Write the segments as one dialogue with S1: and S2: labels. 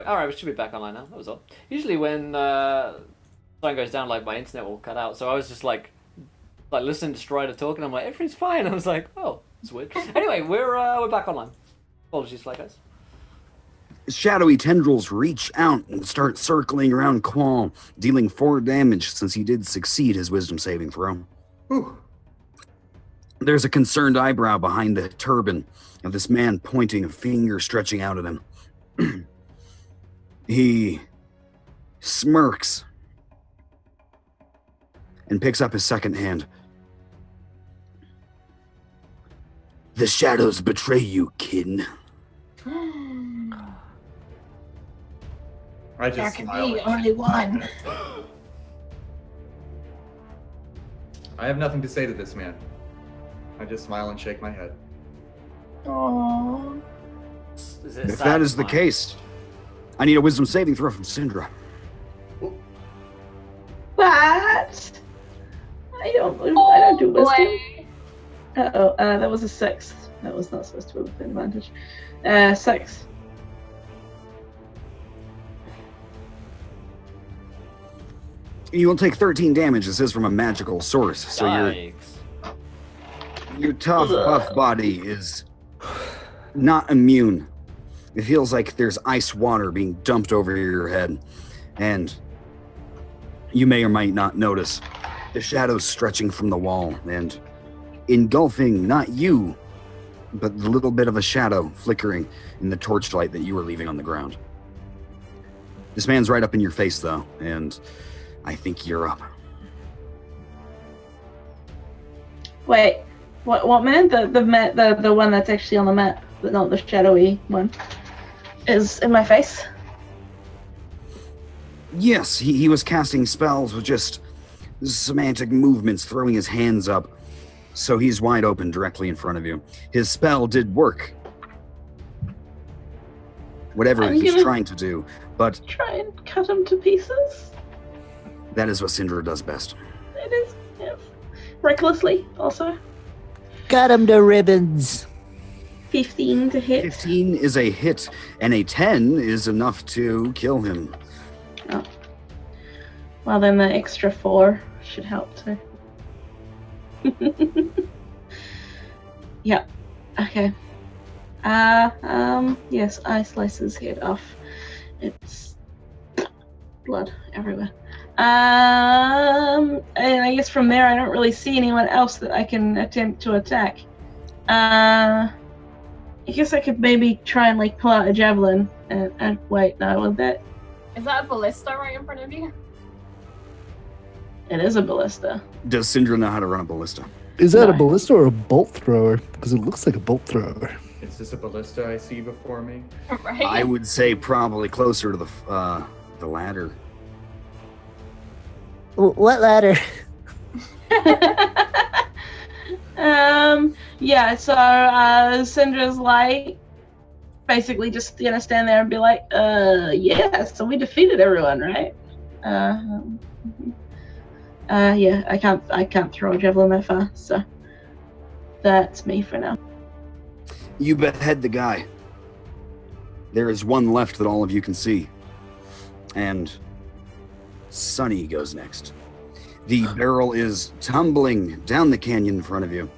S1: alright, we should be back online now. That was all. Usually when something goes down, like my internet will cut out. So I was just like listening to Strider talk, and I'm like, everything's fine. I was like, oh, it's weird. Anyway, we're back online. Apologies for that, guys.
S2: Shadowy tendrils reach out and start circling around Qual, dealing 4 damage since he did succeed his wisdom saving throw.
S3: Whew.
S2: There's a concerned eyebrow behind the turban of this man pointing a finger stretching out at him. He smirks and picks up his second hand. The shadows betray you, kin.
S3: I
S4: There
S3: just
S4: can
S3: smile.
S4: be only one.
S3: I have nothing to say to this man. I just smile and shake my head.
S4: Aww.
S2: If that is the case, I need a wisdom saving throw from Syndra.
S5: What? I don't do wisdom.
S4: Boy.
S5: Uh-oh, that was a 6. That was not supposed to be with advantage. 6.
S2: You will take 13 damage. This is from a magical source, so
S1: Yikes.
S2: your tough, buff body is not immune. It feels like there's ice water being dumped over your head, and you may or might not notice the shadows stretching from the wall and engulfing not you, but the little bit of a shadow flickering in the torchlight that you were leaving on the ground. This man's right up in your face, though, and I think you're up.
S5: Wait, what man? The one that's actually on the map, but not the shadowy one, is in my face.
S2: Yes, he was casting spells with just semantic movements, throwing his hands up, so he's wide open directly in front of you. His spell did work. Whatever
S5: I'm
S2: he's
S5: gonna
S2: trying to do, but
S5: try and cut him to pieces.
S2: that is what Syndra does best.
S5: It is, yes. Recklessly, also.
S6: Cut him to ribbons.
S5: 15 to hit.
S2: 15 is a hit, and a 10 is enough to kill him.
S5: Oh. Well, then the extra 4 should help too. Yep. Okay. Yes, I slice his head off. It's blood everywhere. And I guess from there I don't really see anyone else that I can attempt to attack. I guess I could maybe try and like pull out a javelin and wait, no, with that.
S4: Is that a ballista right in front of you?
S5: It is a ballista.
S2: Does Syndra know how to run a ballista?
S7: Is that a
S5: No.
S7: ballista or a bolt thrower? Because it looks like a bolt thrower.
S3: Is this a ballista I see before me?
S4: Right?
S2: I would say probably closer to the latter.
S6: What ladder?
S5: Yeah, so Syndra's like basically just gonna stand there and be like, yeah, so we defeated everyone, right? Yeah, I can't throw a javelin that far, so that's me for now.
S2: You behead the guy. There is one left that all of you can see. And Sunny goes next. The barrel is tumbling down the canyon in front of you.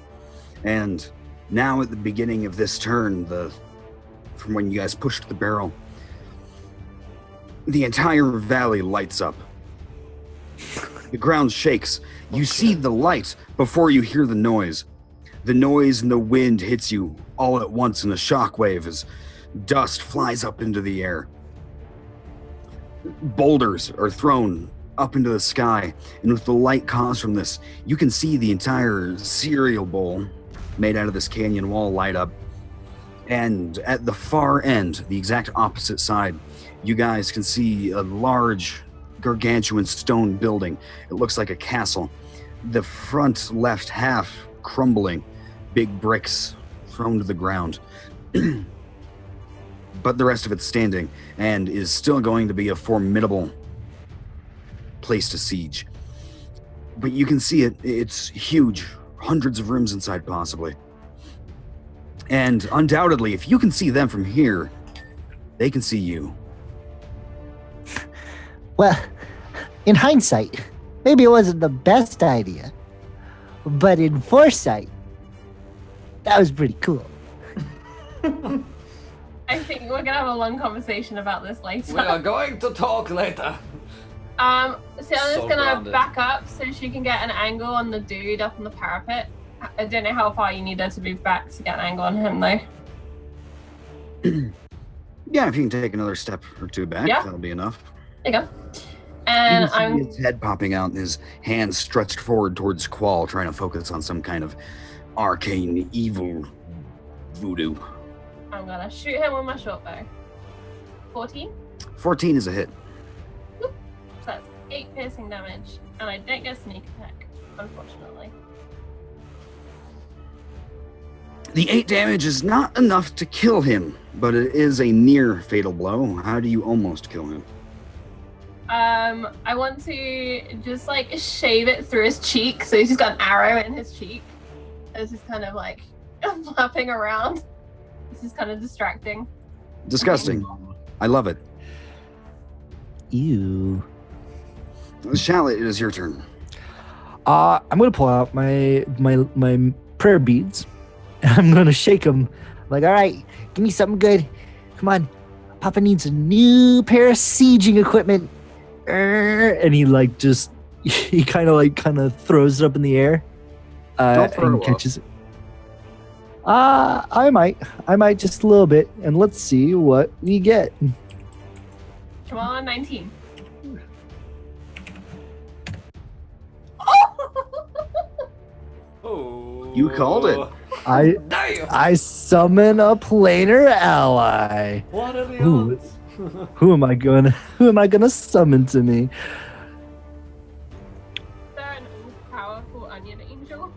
S2: And now at the beginning of this turn, from when you guys pushed the barrel, the entire valley lights up. The ground shakes. You see the light before you hear the noise. The noise and the wind hits you all at once in a shockwave as dust flies up into the air. Boulders are thrown up into the sky, and with the light caused from this, you can see the entire cereal bowl made out of this canyon wall light up. And at the far end, the exact opposite side, you guys can see a large, gargantuan stone building. It looks like a castle. The front left half crumbling, big bricks thrown to the ground. But the rest of it's standing and is still going to be a formidable place to siege. But you can see it. It's huge. Hundreds of rooms inside, possibly. And undoubtedly, if you can see them from here, they can see you.
S6: Well, in hindsight, maybe it wasn't the best idea, but in foresight, that was pretty cool.
S4: I think we're gonna have a long conversation about this later.
S1: We are going to talk later.
S4: Sienna's
S1: So
S4: gonna
S1: grounded.
S4: back up so she can get an angle on the dude up on the parapet. I don't know how far you need her to move back to get an angle on him, though.
S2: Yeah, if you can take another step or two back,
S4: Yeah.
S2: that'll be enough.
S4: There you go.
S2: You
S4: And
S2: can see his head popping out and his hands stretched forward towards Qual, trying to focus on some kind of arcane evil voodoo.
S4: I'm gonna shoot him with my short bow. 14?
S2: 14 is a hit.
S4: So that's 8 piercing damage, and I don't get sneak attack, unfortunately.
S2: The 8 damage is not enough to kill him, but it is a near fatal blow. How do you almost kill him?
S4: I want to just like shave it through his cheek, so he's just got an arrow in his cheek. It's just kind of like flapping around. This is kind of distracting.
S2: Disgusting. I love it.
S7: Ew.
S2: Shallot, it is your turn.
S7: I'm gonna pull out my prayer beads, and I'm gonna shake them.
S6: Like, all right, give me something good. Come on. Papa needs a new pair of sieging equipment.
S7: And he like just he kind of throws it up in the air,
S2: Don't throw
S7: and
S2: up.
S7: catches it. I might just a little bit, and let's see what we get.
S4: Come on, 19.
S1: Oh.
S2: You called it.
S7: I
S1: Damn.
S7: I summon a planar ally.
S1: What are the
S7: Ooh.
S1: odds?
S7: Who am I gonna summon to me?
S4: Is there an all-powerful onion angel?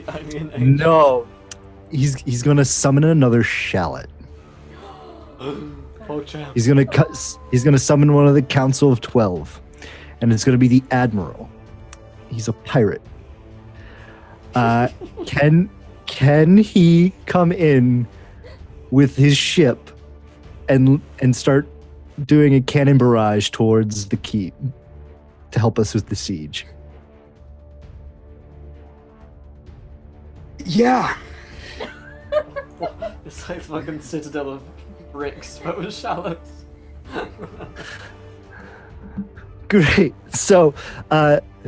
S1: I mean,
S7: No, he's gonna summon another shallot.
S1: Oh, champ.
S7: He's gonna summon one of the Council of 12, and it's gonna be the Admiral. He's a pirate. Can he come in with his ship and start doing a cannon barrage towards the keep to help us with the siege?
S2: Yeah.
S1: It's like fucking citadel of bricks, but with shallows.
S7: Great. So,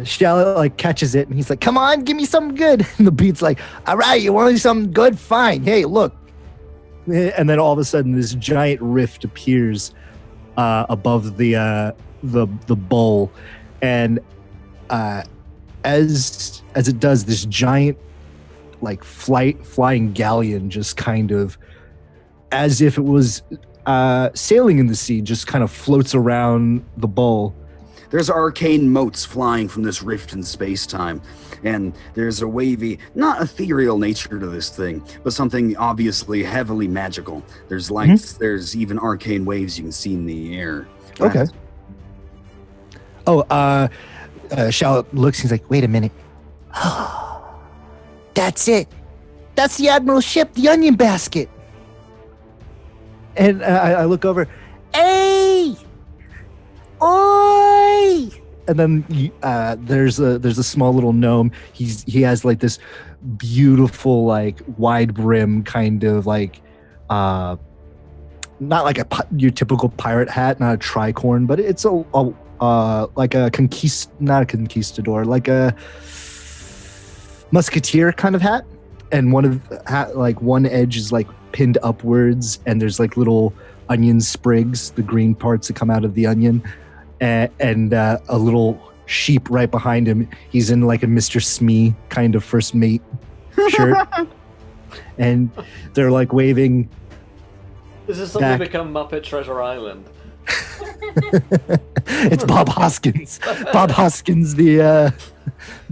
S7: Shallot like catches it, and he's like, "Come on, give me something good." And the beat's like, "All right, you want something good? Fine. Hey, look." And then all of a sudden, this giant rift appears above the bowl, and as it does, this giant like flying galleon just kind of, as if it was sailing in the sea, just kind of floats around the bowl.
S2: There's arcane motes flying from this rift in space-time, and there's a wavy, not ethereal nature to this thing, but something obviously heavily magical. There's lights, there's even arcane waves you can see in the air.
S7: Okay. Oh, Shallot looks. He's like, "Wait a minute.
S6: That's it. That's the Admiral's ship, the Onion Basket.
S7: And I look over,
S6: Hey! Oi!
S7: and then there's a small little gnome. He has like this beautiful like wide brim kind of like not like your typical pirate hat, not a tricorn, but it's a like a not a conquistador, like a musketeer kind of hat. And one edge is like pinned upwards, and there's like little onion sprigs, the green parts that come out of the onion, and a little sheep right behind him. He's in like a Mr. Smee kind of first mate shirt, and they're like waving.
S1: This is suddenly
S7: Back.
S1: become Muppet Treasure Island.
S7: It's Bob Hoskins. Bob Hoskins, the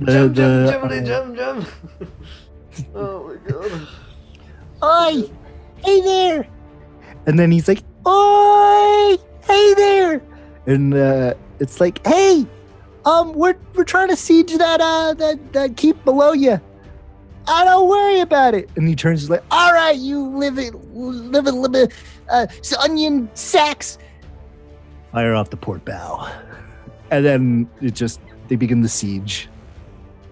S1: Jump, jibbly, jump, jump. Oh my god.
S6: Oi! Hey there!
S7: and then he's like, "Oi, hey there!" And it's like, "Hey, we're trying to siege that keep below you. I don't worry about it." And he turns, he's like,
S6: All right, you live onion sacks.
S7: "Fire off the port bow." and then they begin the siege.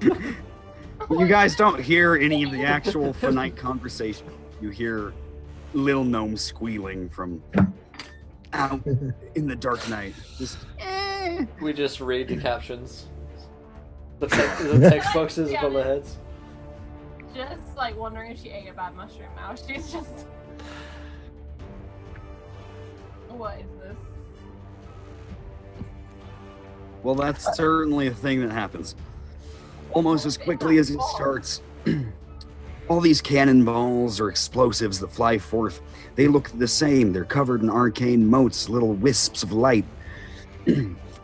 S2: You guys don't hear any of the actual finite conversation. You hear little gnomes squealing from out in the dark night. Just,
S1: We just read the captions. The text boxes above their heads.
S4: Just like wondering if she ate a bad mushroom now. She's just. What is this?
S2: well, that's certainly a thing that happens. Almost as quickly as it starts, all these cannonballs or explosives that fly forth, they look the same. They're covered in arcane motes, little wisps of light.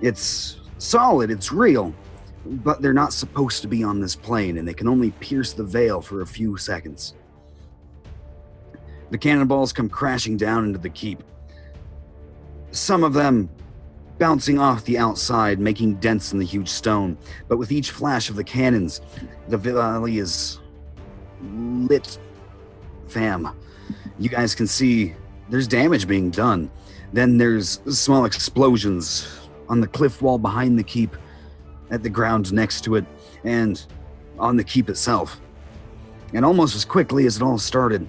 S2: It's solid, it's real, but they're not supposed to be on this plane, and they can only pierce the veil for a few seconds. The cannonballs come crashing down into the keep. Some of them bouncing off the outside, making dents in the huge stone. But with each flash of the cannons, the valley is lit. Fam, you guys can see there's damage being done. Then there's small explosions on the cliff wall behind the keep, at the ground next to it, and on the keep itself. And almost as quickly as it all started,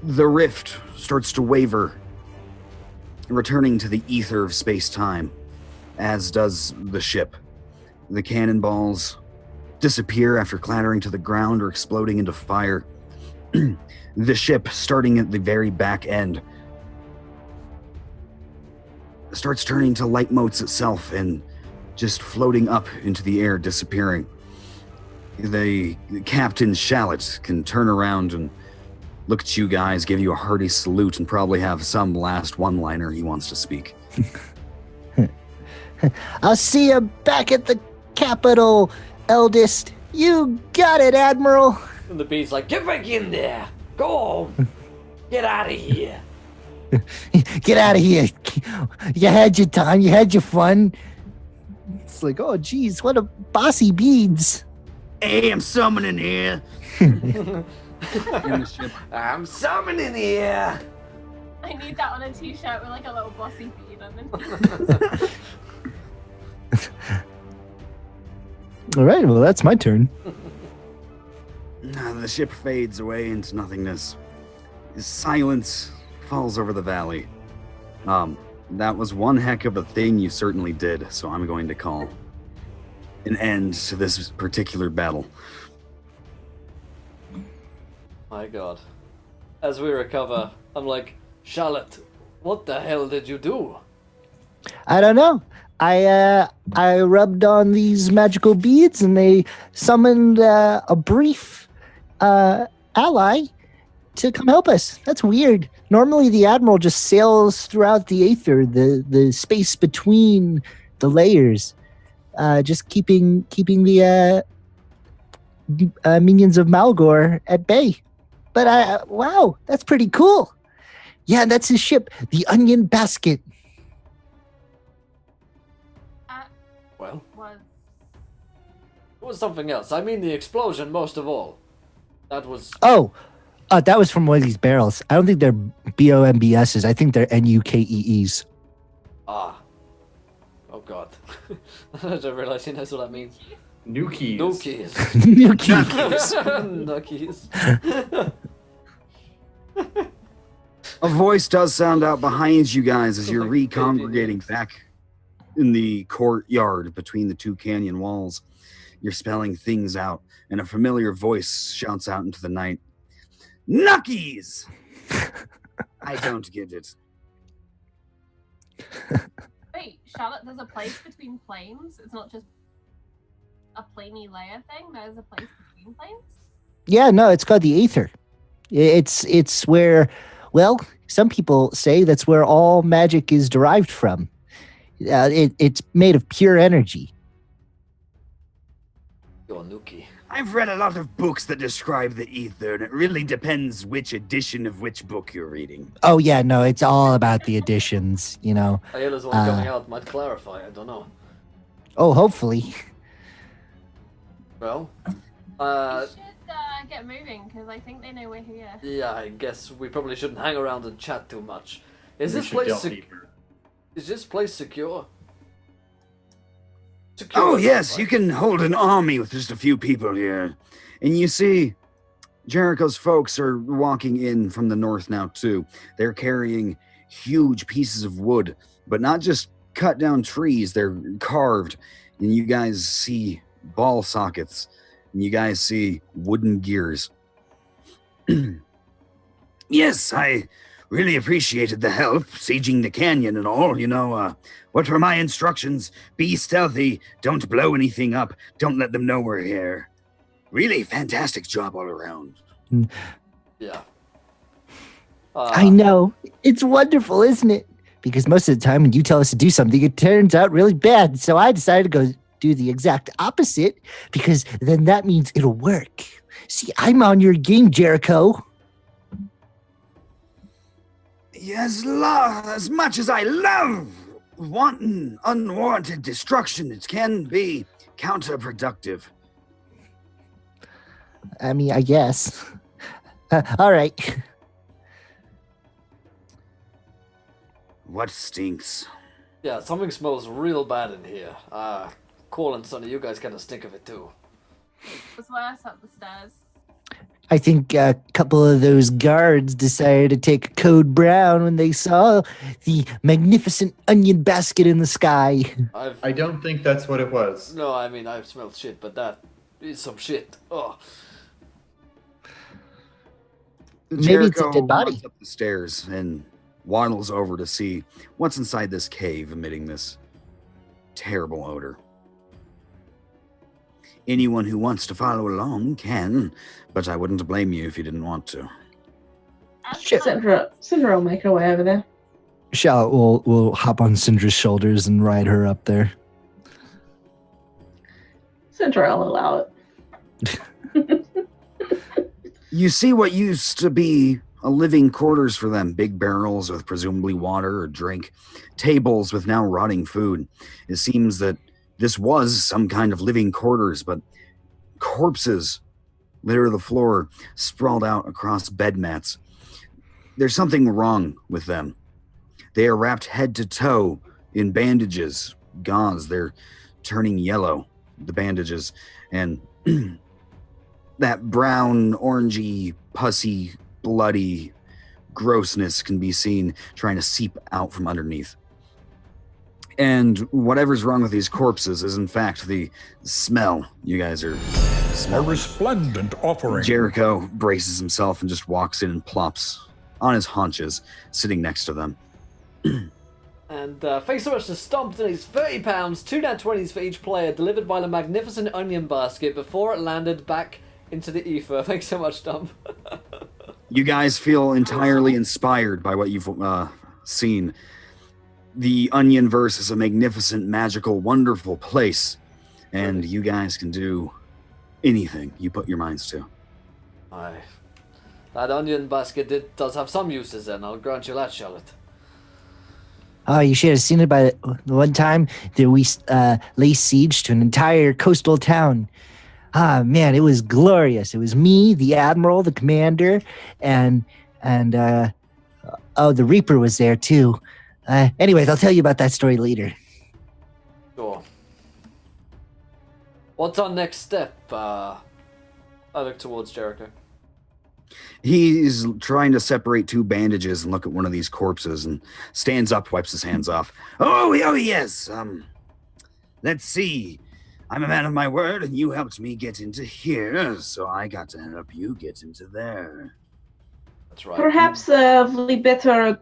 S2: the rift starts to waver, returning to the ether of space-time, as does the ship. The cannonballs disappear after clattering to the ground or exploding into fire. The ship, starting at the very back end, starts turning to light motes itself and just floating up into the air, disappearing. The Captain Shallot can turn around and look at you guys, give you a hearty salute, and probably have some last one-liner he wants to speak.
S6: I'll see you back at the capital, eldest. You got it, Admiral.
S1: And the bee's like, get back in there. Go on. Get out of here.
S6: Get out of here. You had your time. You had your fun. It's like, oh, geez, what a bossy beads.
S2: Hey, I'm summoning here. In the ship.
S1: I'm summoning here.
S4: I need that on a t-shirt with like a little bossy bead underneath.
S7: All right, well, that's my turn.
S2: The ship fades away into nothingness. Silence falls over the valley. That was one heck of a thing you certainly did, so I'm going to call an end to this particular battle.
S1: My god. As we recover, I'm like, Charlotte, what the hell did you do?
S6: I don't know. I rubbed on these magical beads and they summoned a brief ally to come help us. That's weird. Normally the Admiral just sails throughout the aether, the space between the layers, just keeping the minions of Malgor at bay. But wow, that's pretty cool. Yeah, that's his ship, the Onion Basket.
S1: Well,
S4: Was
S1: it was something else. I mean the explosion most of all. That was...
S6: Oh, that was from one of these barrels. I don't think they're BOMBSs. I think they're NUKEEs.
S1: Ah. Oh god. I don't realize he knows what that means.
S3: New keys.
S1: No keys.
S6: NUKEEs.
S1: No keys.
S2: A voice does sound out behind you guys as you're
S1: Like
S2: recongregating back in the courtyard between the two canyon walls. You're spelling things out, and a familiar voice shouts out into the night. Nuckies! I don't get it.
S4: wait, Charlotte, there's a place between planes? It's not just a planey layer thing? There's a place between planes?
S6: Yeah, no, it's called the Aether. It's where, well, some people say that's where all magic is derived from. It's made of pure energy.
S1: You're Nuki.
S2: I've read a lot of books that describe the ether, and it really depends which edition of which book you're reading.
S6: Oh yeah, no, it's all about the additions, you know.
S1: Ayla's one coming out might clarify, I don't know.
S6: Oh, hopefully.
S1: Well,
S4: We should get moving, because I think they know we're here.
S1: yeah, I guess we probably shouldn't hang around and chat too much. Is
S3: We
S1: this
S3: should
S1: place
S3: delve
S1: sec-
S3: deeper.
S1: Is this place secure? secure
S2: Oh,
S1: it,
S2: yes,
S1: right?
S2: you can hold an army with just a few people here. And you see, Jericho's folks are walking in from the north now, too. They're carrying huge pieces of wood, but not just cut down trees, they're carved. And you guys see ball sockets, and you guys see wooden gears. Yes, I really appreciated the help, sieging the canyon and all. What were my instructions? Be stealthy, don't blow anything up, don't let them know we're here. Really fantastic job all around.
S1: Yeah.
S6: I know. It's wonderful, isn't it? Because most of the time when you tell us to do something, it turns out really bad. So I decided to go do the exact opposite, because then that means it'll work. See, I'm on your game, Jericho.
S2: Yes, as much as I love wanton, unwarranted destruction, it can be counterproductive.
S6: I mean, I guess. All right.
S2: What stinks?
S1: Yeah, something smells real bad in here. Cole and Sonny, you guys kind of stink of it too.
S4: What's worse up the stairs?
S6: I think a couple of those guards decided to take code brown when they saw the magnificent onion basket in the sky.
S3: I don't think that's what it was.
S1: No, I mean, I've smelled shit, but that is some shit. Oh.
S6: Maybe it's a
S2: Jericho
S6: dead body.
S2: runs up the stairs and waddles over to see what's inside this cave emitting this terrible odor. Anyone who wants to follow along can, but I wouldn't blame you if you didn't want to.
S6: Shit.
S5: Cinder will make her way over there.
S7: Charlotte will hop on Syndra's shoulders and ride her up there.
S5: Cinder will allow it.
S2: You see what used to be a living quarters for them, big barrels with presumably water or drink, tables with now rotting food. It seems that this was some kind of living quarters, but corpses litter the floor, sprawled out across bed mats. There's something wrong with them. They are wrapped head to toe in bandages, gauze. They're turning yellow, the bandages, and that brown, orangey, pussy, bloody grossness can be seen trying to seep out from underneath. And whatever's wrong with these corpses is in fact the smell you guys are
S8: A
S2: smelling.
S8: resplendent offering.
S2: Jericho braces himself and just walks in and plops on his haunches, sitting next to them.
S1: And thanks so much to Stomp today's £30, 2 nat 20s for each player, delivered by the magnificent onion basket before it landed back into the ether. Thanks so much, Stomp.
S2: You guys feel entirely inspired by what you've seen. The Onion Verse is a magnificent, magical, wonderful place, and you guys can do anything you put your minds to.
S1: Aye. That onion basket does have some uses, and I'll grant you that, Charlotte.
S6: Oh, you should have seen it by the one time that we lay siege to an entire coastal town. Ah, man, it was glorious. It was me, the admiral, the commander, and the Reaper was there too. Anyways, I'll tell you about that story later.
S1: Sure. What's our next step? I look towards Jericho.
S2: He's trying to separate two bandages and look at one of these corpses and stands up, wipes his hands off. Oh, yes. Let's see. I'm a man of my word, and you helped me get into here, so I got to help you get into there.
S1: That's right.
S5: Perhaps we better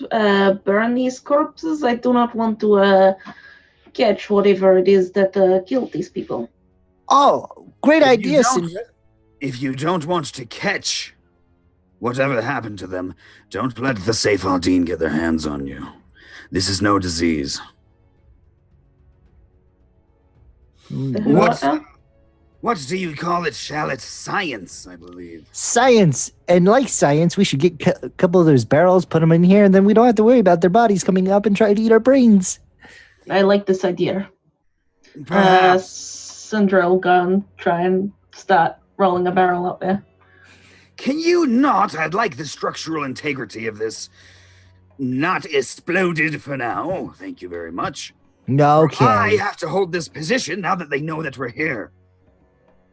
S5: burn these corpses. I do not want to catch whatever it is that killed these people.
S6: Oh, great
S2: If you
S6: idea,
S2: don't-
S6: Cinder.
S2: If you don't want to catch whatever happened to them, don't let the Seyfaldine get their hands on you. This is no disease. What? What do you call it, Charlotte? Science, I believe.
S6: Science. And like science, we should get a couple of those barrels, put them in here, and then we don't have to worry about their bodies coming up and trying to eat our brains.
S5: I like this idea.
S2: Perhaps.
S5: Cinder will go and try and start rolling a barrel up there.
S2: Can you not? I'd like the structural integrity of this not exploded for now. Thank you very much.
S6: Okay.
S2: I have to hold this position now that they know that we're here.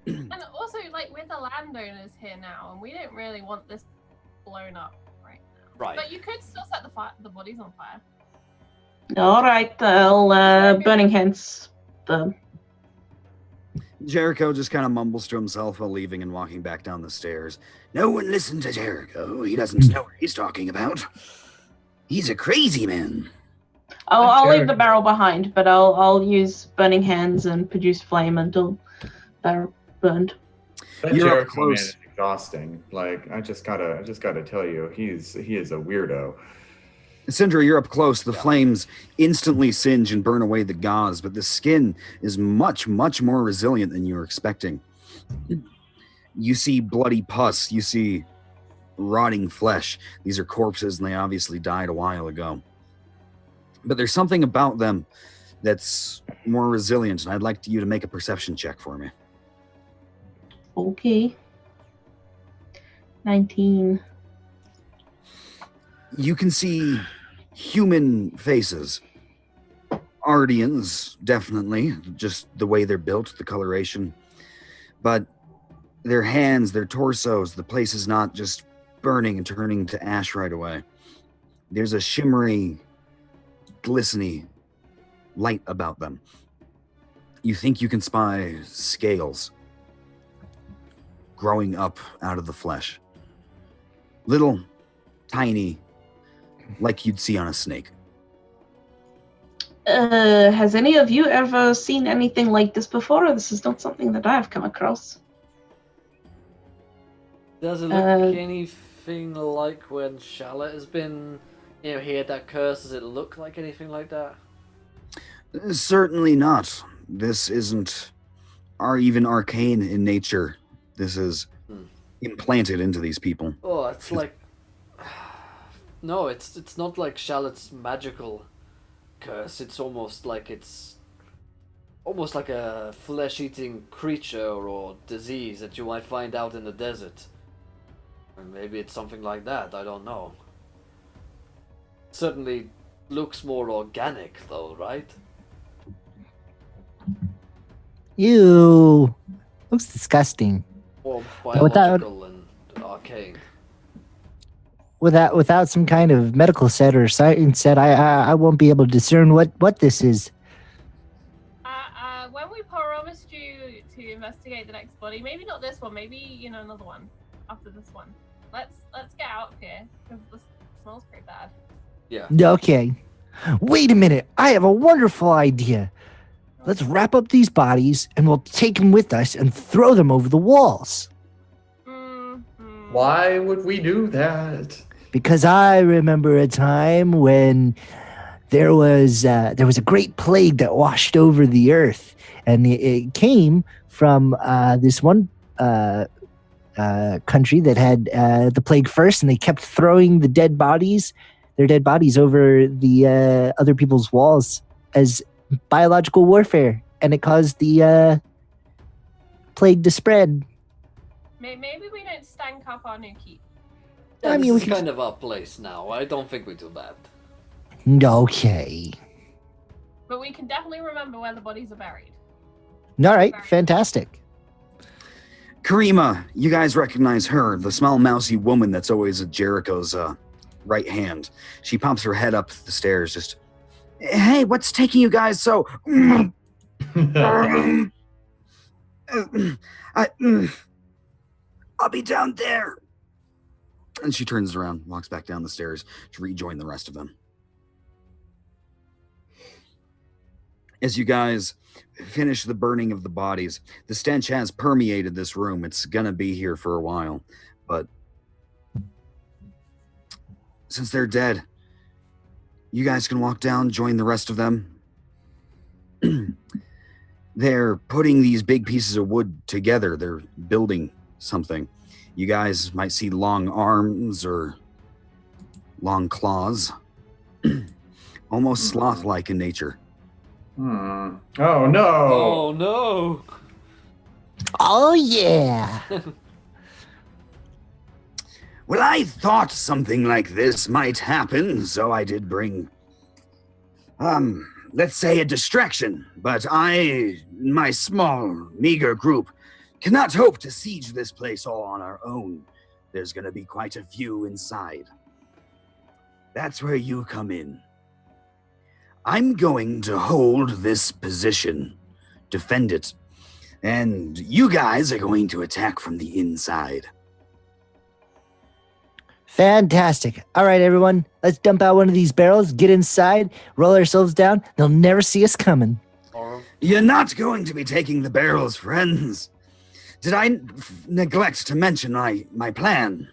S4: And also, like, we're the landowners here now, and we don't really want this blown up right now.
S1: Right.
S4: But you could still set the bodies on fire.
S5: All right, I'll burning hands them.
S2: Jericho just kind of mumbles to himself while leaving and walking back down the stairs. No one listen to Jericho. He doesn't know what he's talking about. He's a crazy man.
S5: I'll leave the barrel behind, but I'll use burning hands and produce flame until they're burned.
S3: That
S2: You're up
S3: Jericho man
S2: close.
S3: is exhausting. Like, I just gotta tell you, he is a weirdo.
S2: Sindra, you're up close. The flames instantly singe and burn away the gauze, but the skin is much, much more resilient than you were expecting. You see bloody pus. You see rotting flesh. These are corpses, and they obviously died a while ago. But there's something about them that's more resilient, and I'd like you to make a perception check for me.
S5: Okay. 19.
S2: You can see human faces. Ardians, definitely, just the way they're built, the coloration. But their hands, their torsos, the place is not just burning and turning to ash right away. There's a shimmery, glistening light about them. You think you can spy scales growing up out of the flesh. Little, tiny, like you'd see on a snake.
S5: Has any of you ever seen anything like this before? This is not something that I have come across.
S1: Does it look anything like when Charlotte has been, he had that curse? Does it look like anything like that?
S2: Certainly not. This isn't even arcane in nature. This is implanted into these people.
S1: Oh, it's like... No, it's not like Charlotte's magical curse. It's almost like a flesh-eating creature or disease that you might find out in the desert. Or maybe it's something like that, I don't know. Certainly looks more organic though, right?
S6: Ew. Looks disgusting.
S1: Or
S6: Without-
S1: biological and arcane.
S6: Without some kind of medical set or science set, I won't be able to discern what this is.
S4: When we promised you to investigate the next body, maybe not this one, maybe another one after this one. Let's get out of here because this smells pretty bad.
S1: Yeah.
S6: Okay. Wait a minute. I have a wonderful idea. Let's wrap up these bodies and we'll take them with us and throw them over the walls.
S3: Why would we do that?
S6: Because I remember a time when there was a great plague that washed over the earth, and it came from this one country that had the plague first, and they kept throwing their dead bodies over the other people's walls as biological warfare, and it caused the plague to spread.
S4: Maybe we don't stank up our new keep.
S1: Yeah,
S6: I mean,
S1: this
S6: we
S1: is
S6: can-
S1: kind of our place now. I don't think we do that.
S6: Okay.
S4: But we can definitely remember where the bodies are buried.
S6: All right. Fantastic.
S2: Karima, you guys recognize her, the small mousy woman that's always at Jericho's right hand. She pops her head up the stairs, just, hey, what's taking you guys so... I'll be down there. And she turns around, walks back down the stairs to rejoin the rest of them. As you guys finish the burning of the bodies, the stench has permeated this room. It's gonna be here for a while, but since they're dead, you guys can walk down, join the rest of them. They're putting these big pieces of wood together. They're building something. You guys might see long arms or long claws, almost sloth-like in nature.
S3: Oh no!
S1: Oh no!
S6: Oh, yeah.
S2: Well, I thought something like this might happen, so I did bring let's say, a distraction, but I, my small, meager group, cannot hope to siege this place all on our own. There's going to be quite a few inside. That's where you come in. I'm going to hold this position, defend it, and you guys are going to attack from the inside.
S6: Fantastic. All right, everyone. Let's dump out one of these barrels, get inside, roll ourselves down. They'll never see us coming.
S2: You're not going to be taking the barrels, friends. Did I neglect to mention my plan?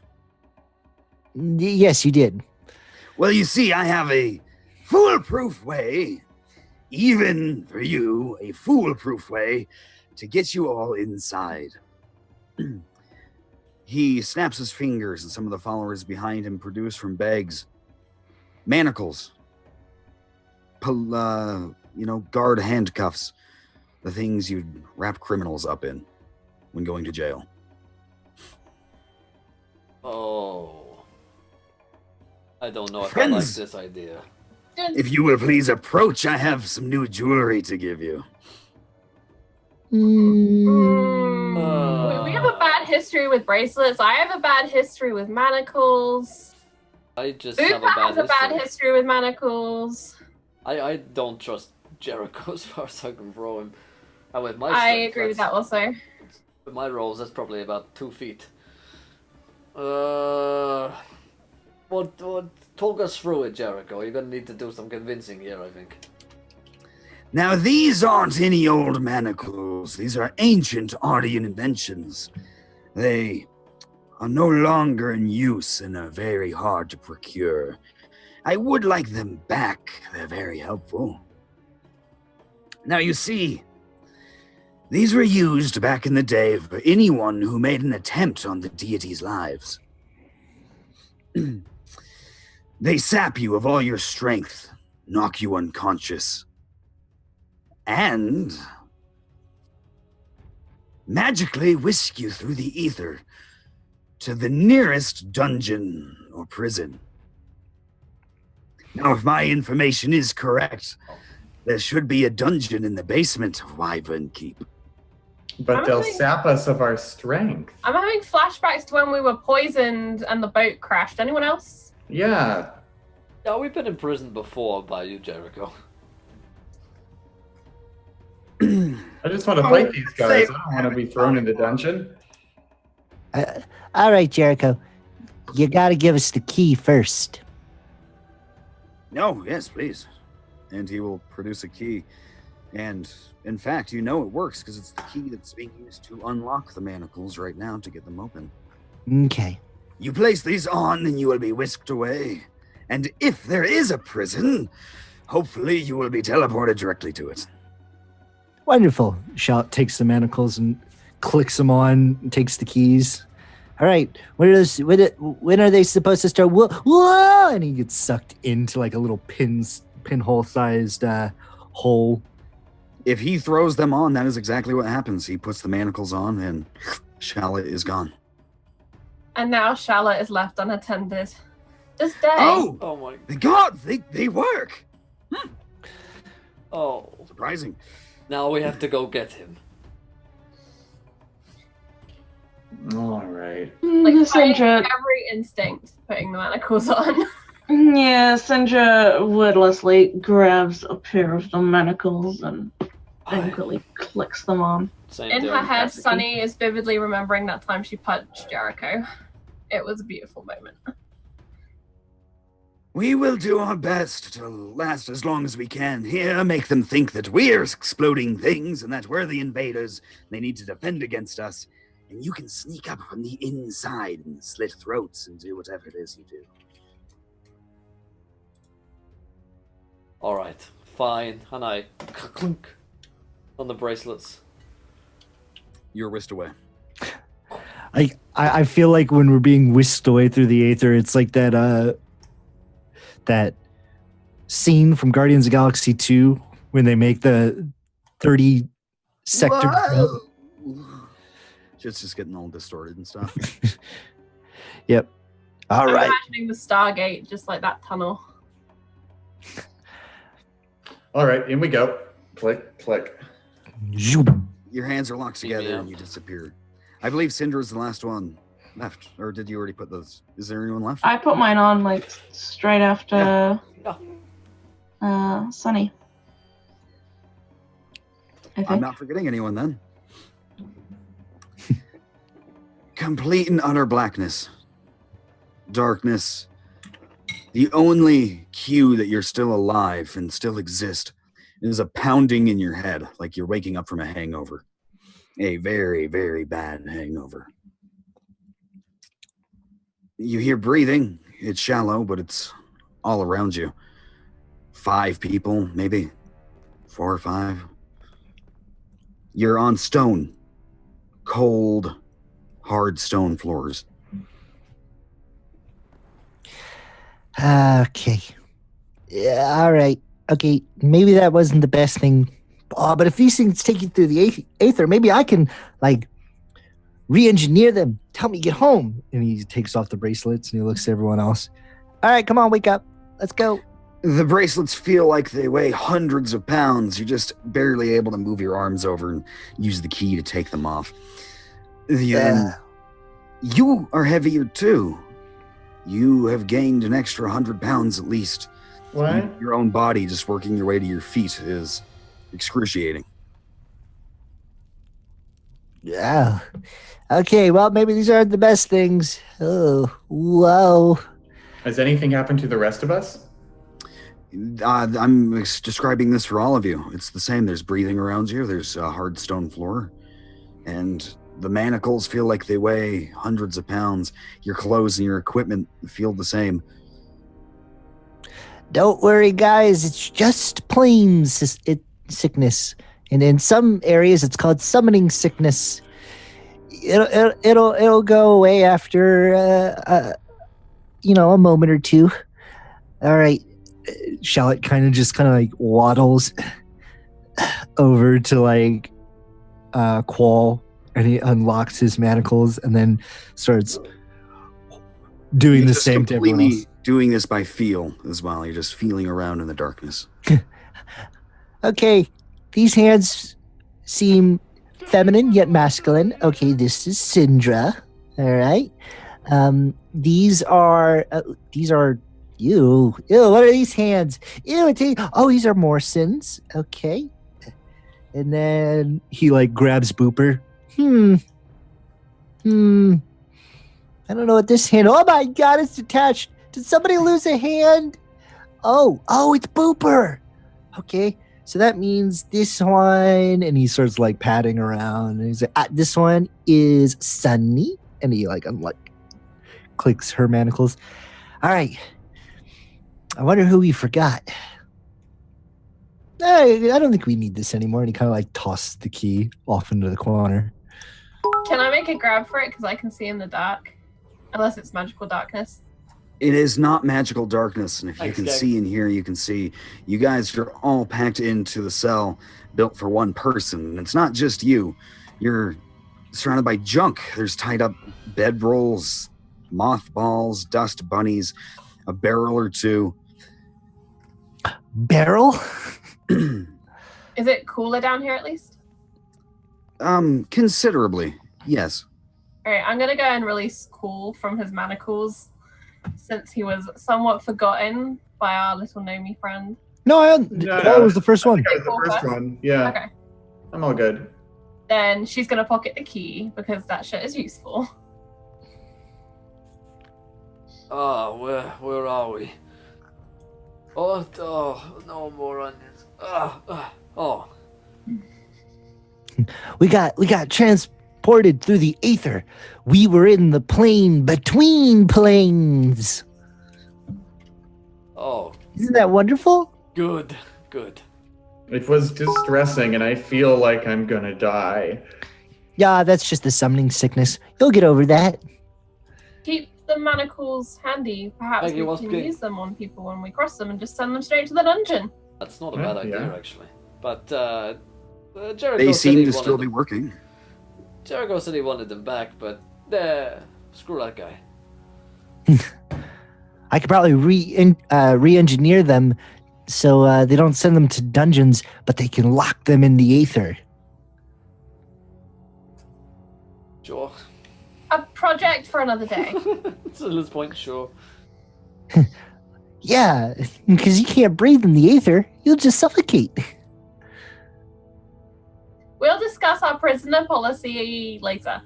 S6: Yes, you did.
S2: Well, you see, I have a foolproof way, even for you, a foolproof way to get you all inside. He snaps his fingers, and some of the followers behind him produce from bags manacles, guard handcuffs, the things you'd wrap criminals up in when going to jail.
S1: Oh. I don't know if
S2: Friends,
S1: I like this idea.
S2: If you will please approach, I have some new jewelry to give you.
S4: We have a bad history with bracelets. I have a bad history with manacles.
S1: I just
S4: Upa
S1: have a bad
S4: has a bad history with manacles.
S1: I don't trust Jericho as far as I can throw him. And with my
S4: I
S1: strength,
S4: agree with that also.
S1: with my rolls, that's probably about 2 feet. What talk us through it, Jericho. You're gonna need to do some convincing here, I think.
S2: Now, these aren't any old manacles. These are ancient Ardian inventions. They are no longer in use and are very hard to procure. I would like them back. They're very helpful. Now, you see, these were used back in the day for anyone who made an attempt on the deities' lives. They sap you of all your strength, knock you unconscious, and magically whisk you through the ether to the nearest dungeon or prison. Now, if my information is correct, there should be a dungeon in the basement of Wyvern Keep.
S3: But they'll sap us of our strength.
S4: I'm having flashbacks to when we were poisoned and the boat crashed. Anyone else?
S3: Yeah.
S1: Yeah, we've been imprisoned before by you, Jericho.
S3: I just want to fight these guys. I don't want to be thrown in the dungeon.
S6: All right, Jericho. You got to give us the key first.
S2: No, yes, please. And he will produce a key. And, in fact, you know it works because it's the key that's being used to unlock the manacles right now to get them open.
S6: Okay.
S2: You place these on and you will be whisked away. And if there is a prison, hopefully you will be teleported directly to it.
S7: Wonderful. Shout takes the manacles and clicks them on, takes the keys.
S6: All right. When are they supposed to start? Whoa!
S7: And he gets sucked into like a little pinhole-sized hole.
S2: If he throws them on, that is exactly what happens. He puts the manacles on and Shala is gone.
S4: And now Shala is left unattended. This day.
S1: Oh my
S2: God, they work.
S1: Oh.
S2: Surprising.
S1: Now we have to go get him.
S3: All right.
S4: Like
S5: Sandra,
S4: every instinct putting the manacles on.
S5: yeah, Sandra wordlessly grabs a pair of the manacles and angrily clicks them on.
S1: Same
S4: In
S1: deal
S4: her
S1: with
S4: head,
S1: Katsuki.
S4: Sunny is vividly remembering that time she punched Jericho. It was a beautiful moment.
S2: We will do our best to last as long as we can here, make them think that we're exploding things and that we're the invaders. They need to defend against us. And you can sneak up from the inside and slit throats and do whatever it is you do.
S1: Alright, fine. And I clunk on the bracelets.
S2: You're whisked away.
S7: I feel like when we're being whisked away through the aether, it's like that scene from Guardians of the Galaxy 2 when they make the 30 sector jump.
S2: Just getting all distorted and stuff.
S7: Yep. All
S4: I'm
S7: right.
S4: imagining the Stargate, just like that tunnel.
S3: All right, in we go. Click, click.
S7: Zoom.
S2: Your hands are locked together
S1: Yeah.
S2: and you disappear. I believe Cinder is the last one left. Or did you already put those? Is there anyone left?
S5: I put mine on like straight after
S1: Yeah.
S5: Sunny. I
S2: I'm
S5: think.
S2: not forgetting anyone then. Complete and utter blackness. Darkness. The only cue that you're still alive and still exist is a pounding in your head, like you're waking up from a hangover. A very, very bad hangover. You hear breathing. It's shallow, but it's all around you. 5 people, maybe. 4 or 5. You're on stone. Cold, hard stone floors.
S6: Okay. Yeah, all right. Okay, maybe that wasn't the best thing. Oh, but if these things take you through the aether, maybe I can, like, re-engineer them. Help me get home.
S7: And he takes off the bracelets and he looks at everyone else.
S6: All right, come on, wake up. Let's go.
S2: The bracelets feel like they weigh hundreds of pounds. You're just barely able to move your arms over and use the key to take them off. Then you are heavier too. You have gained an extra 100 pounds at least.
S3: What?
S2: Your own body just working your way to your feet is excruciating.
S6: Yeah. Okay, well, maybe these aren't the best things. Oh, whoa.
S3: Has anything happened to the rest of us?
S2: I'm describing this for all of you. It's the same. There's breathing around you. There's a hard stone floor. And the manacles feel like they weigh hundreds of pounds. Your clothes and your equipment feel the same.
S6: Don't worry, guys. It's just plain sickness. And in some areas, it's called summoning sickness. It'll go away after, a moment or two. All right.
S7: Shallot kind of like waddles over to like Qual, and he unlocks his manacles and then starts doing
S2: You're
S7: the
S2: just
S7: same to everyone
S2: completely
S7: else.
S2: doing this by feel as well. You're just feeling around in the darkness.
S6: Okay, these hands seem feminine yet masculine. Okay, this is Syndra. All right. These are ew. What are these hands? Ew. These are Morsins. Okay. And then
S7: He like grabs Booper.
S6: I don't know what this hand. Oh my God, it's detached. Did somebody lose a hand? Oh, it's Booper. Okay. So that means this one, and he starts like patting around, and he's like, this one is Sunny, and he like clicks her manacles. All right, I wonder who we forgot. I don't think we need this anymore. And he kind of like tosses the key off into the corner.
S4: Can I make a grab for it? Because I can see in the dark. Unless it's magical darkness.
S2: It is not magical darkness, and if you
S1: Thanks,
S2: can
S1: Gag.
S2: see in here, you can see you guys are all packed into the cell built for one person. And it's not just you. You're surrounded by junk. There's tied up bedrolls, mothballs, dust bunnies, a barrel or two.
S6: Barrel?
S4: Is it cooler down here at least?
S2: Considerably, yes.
S4: Alright, I'm gonna go and release Cool from his manacles since he was somewhat forgotten by our little Nomi friend.
S7: No,
S3: No,
S7: Qual was the first one.
S3: That was the first one. Yeah.
S4: Okay.
S3: I'm all good.
S4: Then she's gonna pocket the key because that shit is useful.
S1: Oh, where are we? Oh, no more onions. Oh.
S6: We got transported through the aether. We were in the plane between planes.
S1: Oh,
S6: Isn't that wonderful?
S1: good.
S3: It was distressing, and I feel like I'm gonna die.
S6: Yeah, that's just the summoning sickness. You'll get over that.
S4: Keep the manacles handy. Perhaps
S1: Thank you,
S4: we
S1: once
S4: can
S1: again.
S4: use them on people when we cross them and just send them straight to the dungeon.
S1: That's not a
S3: Yeah,
S1: bad idea,
S3: yeah.
S1: actually. But Jericho
S2: They
S1: said
S2: seem
S1: he
S2: to
S1: wanted
S2: still be
S1: them.
S2: working.
S1: Jericho said he wanted them back, but screw that guy.
S6: I could probably re-engineer them So they don't send them to dungeons, but they can lock them in the aether.
S1: Sure.
S4: A project for another day.
S1: So at this point, sure.
S6: Yeah, because you can't breathe in the aether. You'll just suffocate.
S4: We'll discuss our prisoner policy later.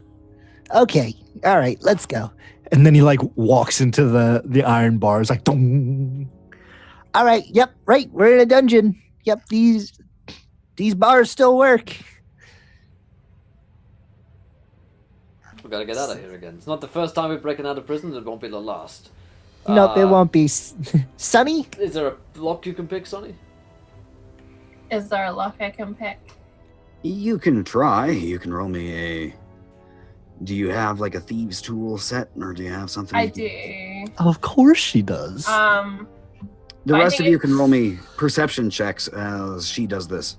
S6: Okay, all right, let's go.
S7: And then he like walks into the iron bars, like, dong.
S6: All right, yep, right, we're in a dungeon. Yep, these bars still work.
S1: We gotta get out of here again. It's not the first time we're breaking out of prison. It won't be the last.
S6: Nope, it won't be. Sonny?
S1: Is there a lock you can pick, Sonny?
S4: Is there a lock I can pick?
S2: You can try. You can roll me a. Do you have like a thieves' tool set, or do you have something?
S4: I
S2: you can-
S4: do.
S7: Of course she does.
S2: The
S4: I
S2: rest of
S4: think
S2: you can roll me perception checks as she does this.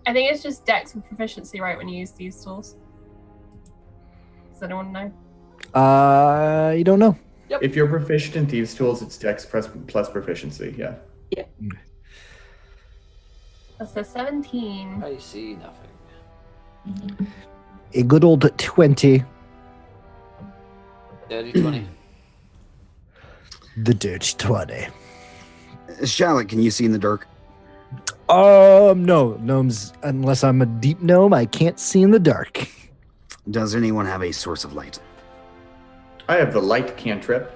S4: I think it's just dex and proficiency, right, when you use these tools. Does anyone know?
S7: You don't know.
S3: If you're proficient in thieves' tools, it's dex plus proficiency. Yeah.
S4: That's a 17.
S1: I see nothing.
S6: A good old 20.
S1: Dirty 20.
S6: The dirty 20.
S2: Charlotte, can you see in the dark?
S7: No. Gnomes, unless I'm a deep gnome, I can't see in the dark.
S2: Does anyone have a source of light?
S3: I have the light cantrip.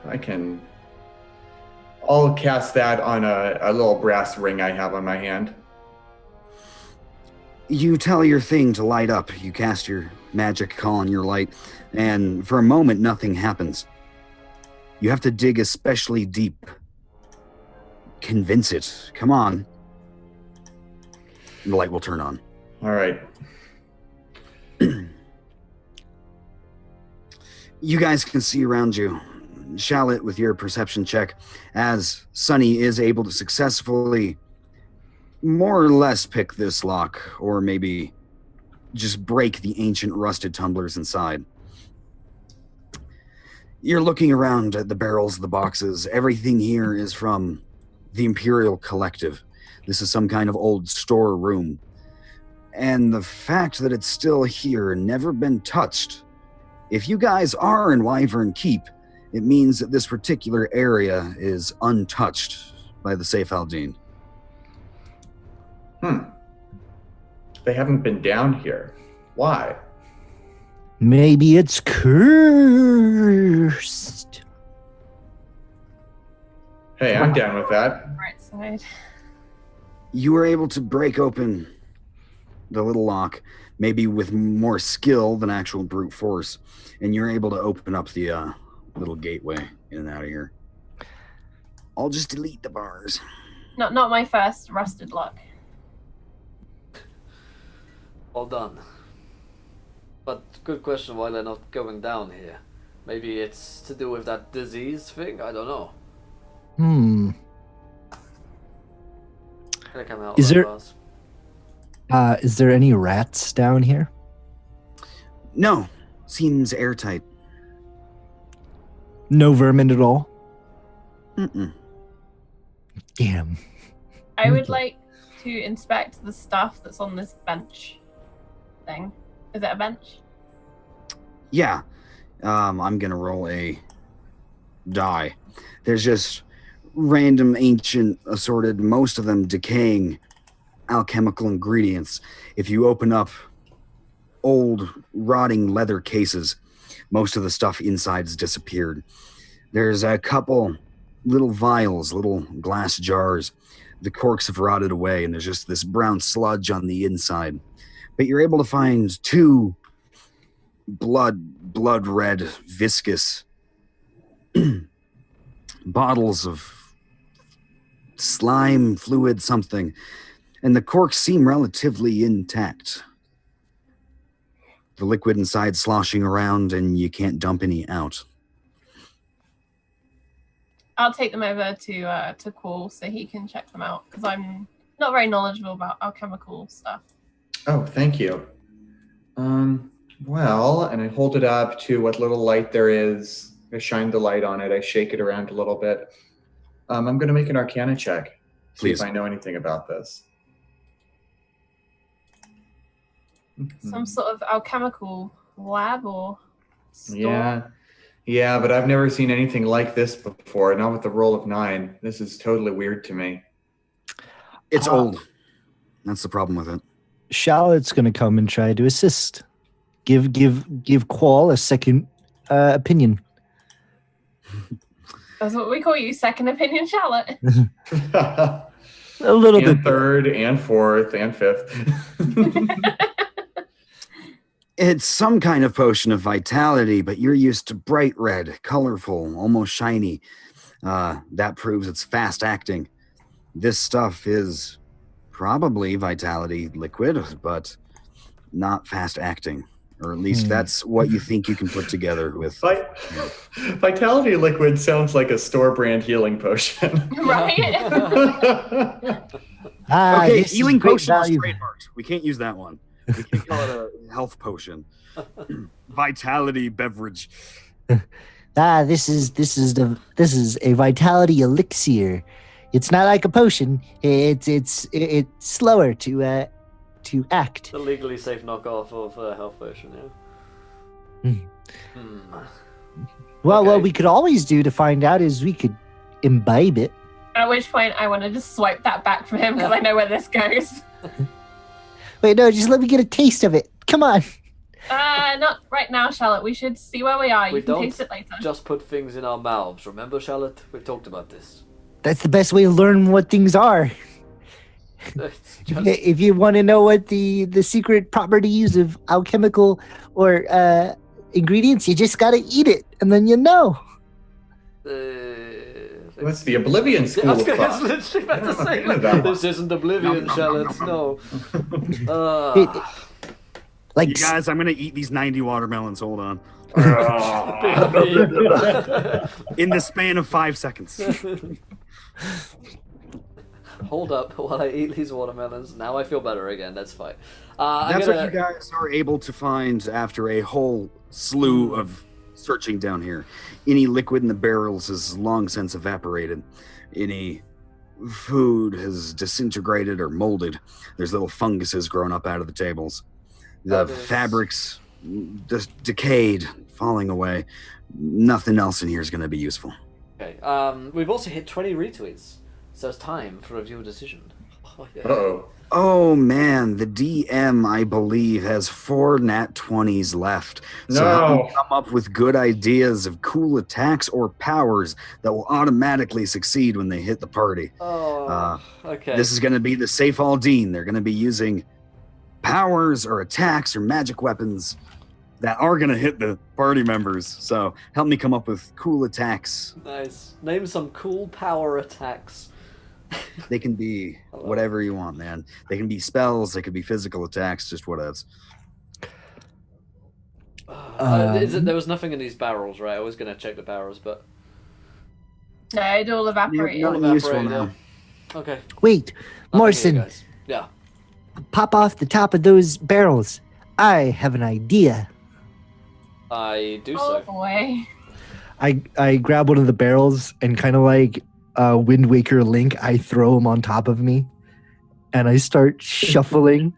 S3: I'll cast that on a little brass ring I have on my hand.
S2: You tell your thing to light up. You cast your magic, call on your light, and for a moment, nothing happens. You have to dig especially deep. Convince it. Come on. The light will turn on.
S3: All right.
S2: You guys can see around you. Charlotte, with your perception check, as Sunny is able to successfully more or less pick this lock, or maybe just break the ancient rusted tumblers inside. You're looking around at the barrels, the boxes. Everything here is from the Imperial Collective. This is some kind of old storeroom. And the fact that it's still here, never been touched. If you guys are in Wyvern Keep, it means that this particular area is untouched by the Saif al-Din.
S3: They haven't been down here. Why?
S6: Maybe it's cursed.
S3: Hey, I'm down with that.
S4: Right side.
S2: You were able to break open the little lock, maybe with more skill than actual brute force, and you're able to open up the little gateway in and out of here. I'll just delete the bars.
S4: Not my first rusted lock.
S1: Well done. But good question why they're not going down here. Maybe it's to do with that disease thing? I don't know. Can I come out
S7: Is
S1: like
S7: there-
S1: bars?
S7: Is there any rats down here?
S2: No, seems airtight.
S7: No vermin at all?
S2: Mm-mm.
S7: Damn.
S4: I would
S7: Okay.
S4: like to inspect the stuff that's on this bench thing. Is it a bench?
S2: Yeah, I'm gonna roll a die. There's just random ancient assorted, most of them decaying alchemical ingredients. If you open up old rotting leather cases, most of the stuff inside's disappeared. There's a couple little vials, little glass jars. The corks have rotted away, and there's just this brown sludge on the inside. But you're able to find two blood red, viscous bottles of slime, fluid, something. And the corks seem relatively intact. The liquid inside sloshing around, and you can't dump any out.
S4: I'll take them over to Qual so he can check them out because I'm not very knowledgeable about alchemical stuff.
S3: Oh, thank you. Well, and I hold it up to what little light there is. I shine the light on it. I shake it around a little bit. I'm going to make an Arcana check. See
S2: Please.
S3: if I know anything about this.
S4: Some sort of alchemical lab or store.
S3: Yeah, but I've never seen anything like this before. Not with the roll of 9. This is totally weird to me.
S2: It's old. That's the problem with it.
S7: Charlotte's going to come and try to assist. Give Qual a second opinion.
S4: That's what we call you, second opinion Charlotte.
S7: A little
S3: and
S7: bit.
S3: third and fourth and fifth.
S2: It's some kind of potion of vitality, but you're used to bright red, colorful, almost shiny. That proves it's fast acting. This stuff is probably vitality liquid, but not fast acting. Or at least that's what you think you can put together with.
S3: Vitality liquid sounds like a store brand healing potion.
S4: Right?
S2: Okay,
S7: this is
S2: healing
S7: great
S2: potion was
S7: value.
S2: trademarked. We can't use that one. We can't call it a health potion. Vitality beverage.
S6: This is a vitality elixir. It's not like a potion. It's slower to act.
S1: The legally safe knockoff of a health potion, yeah.
S6: Well,
S1: Okay.
S6: what we could always do to find out is we could imbibe it.
S4: At which point I want to just swipe that back from him because I know where this goes.
S6: Wait, no, just let me get a taste of it. Come on.
S4: Not right now, Charlotte. We should see where we are. You
S1: We
S4: can
S1: don't
S4: taste it later.
S1: just put things in our mouths. Remember, Charlotte? We've talked about this.
S6: That's the best way to learn what things are.
S1: It's just,
S6: If you want to know what the secret properties of alchemical or ingredients, you just gotta eat it, and then you know.
S3: What's the Oblivion School
S1: I
S3: of
S1: was
S3: thought?
S1: literally about to say,
S3: Yeah, that
S1: this isn't Oblivion, Charlotte. No.
S6: Like
S2: You guys, I'm going to eat these 90 watermelons. Hold on. In the span of 5 seconds.
S1: Hold up while I eat these watermelons. Now I feel better again. That's fine.
S2: That's what you guys are able to find after a whole slew of searching down here. Any liquid in the barrels has long since evaporated. Any food has disintegrated or molded. There's little funguses growing up out of the tables. The
S1: That is-
S2: fabrics just decayed, falling away. Nothing else in here is going to be useful.
S1: Okay. We've also hit 20 retweets, so it's time for a viewer decision. Oh, yeah.
S3: Uh-oh.
S2: Oh man, the DM, I believe, has 4 nat 20s left. So help me
S3: No.
S2: come up with good ideas of cool attacks or powers that will automatically succeed when they hit the party.
S1: Oh, okay.
S2: This is going to be the Safe Aldine. They're going to be using powers or attacks or magic weapons that are going to hit the party members. So help me come up with cool attacks.
S1: Nice. Name some cool power attacks.
S2: They can be whatever you want, man. They can be spells. They could be physical attacks. Just what else.
S1: There was nothing in these barrels, right? I was going to check the barrels, but...
S4: No, it all evaporated.
S2: Not
S1: All
S2: useful
S1: evaporated,
S2: now.
S1: Okay.
S6: wait,
S1: Nothing here,
S6: Morrison,
S1: guys. Yeah.
S6: pop off the top of those barrels. I have an idea.
S1: I do
S4: Oh
S1: so.
S4: boy.
S7: I grab one of the barrels and kind of like Wind Waker Link, I throw him on top of me, and I start shuffling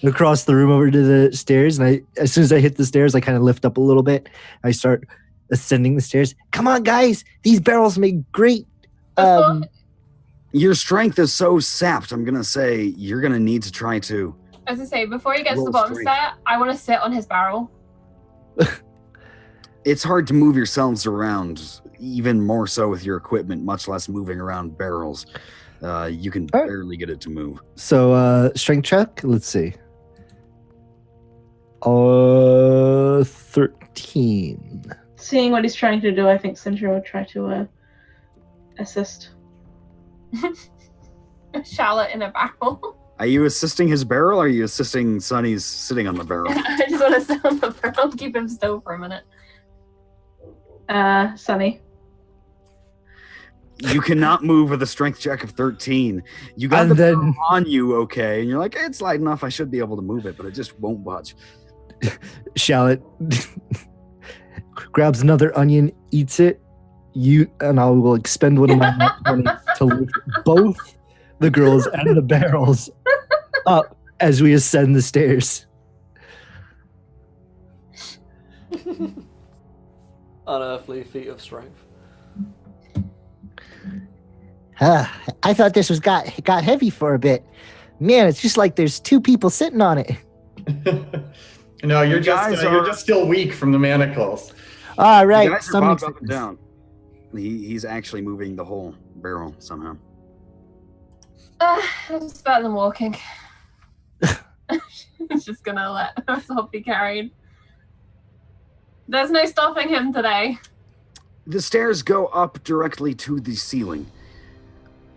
S7: across the room over to the stairs. And as soon as I hit the stairs, I kind of lift up a little bit. I start ascending the stairs. Come on, guys! These barrels make great.
S2: Your strength is so sapped. I'm gonna say you're gonna need to try to.
S4: As I say, before he gets to
S2: Roll
S4: the bottom
S2: strength.
S4: stair, I want to sit on his barrel.
S2: It's hard to move yourselves around, even more so with your equipment, much less moving around barrels. You can
S7: All right.
S2: barely get it to move.
S7: So strength check. Let's see. 13.
S5: Seeing what he's trying to do, I think Sindra would try to assist.
S4: Charlotte in a barrel.
S2: Are you assisting his barrel, or are you assisting Sonny's sitting on the barrel?
S4: I just want to sit on the barrel, keep him still for a minute.
S5: Sunny.
S2: You cannot move with a strength check of 13. You got
S7: And
S2: the
S7: then-
S2: barrel on you, okay, and you're like, it's light enough, I should be able to move it, but it just won't budge.
S7: Shallot grabs another onion, eats it. I will expend one of my nat 20s to lift both the girls and the barrels up as we ascend the stairs.
S1: Unearthly feat of strength.
S6: I thought this was got heavy for a bit. Man, it's just like there's two people sitting on it.
S3: No, you're
S2: Guys
S3: you're
S2: are-
S3: just still weak from the manacles.
S6: All right.
S2: You guys are
S6: some
S2: bobbed up and
S6: extent.
S2: down. He's actually moving the whole barrel somehow.
S4: It's better than walking. It's just gonna let herself be carried. There's no stopping him today.
S2: The stairs go up directly to the ceiling.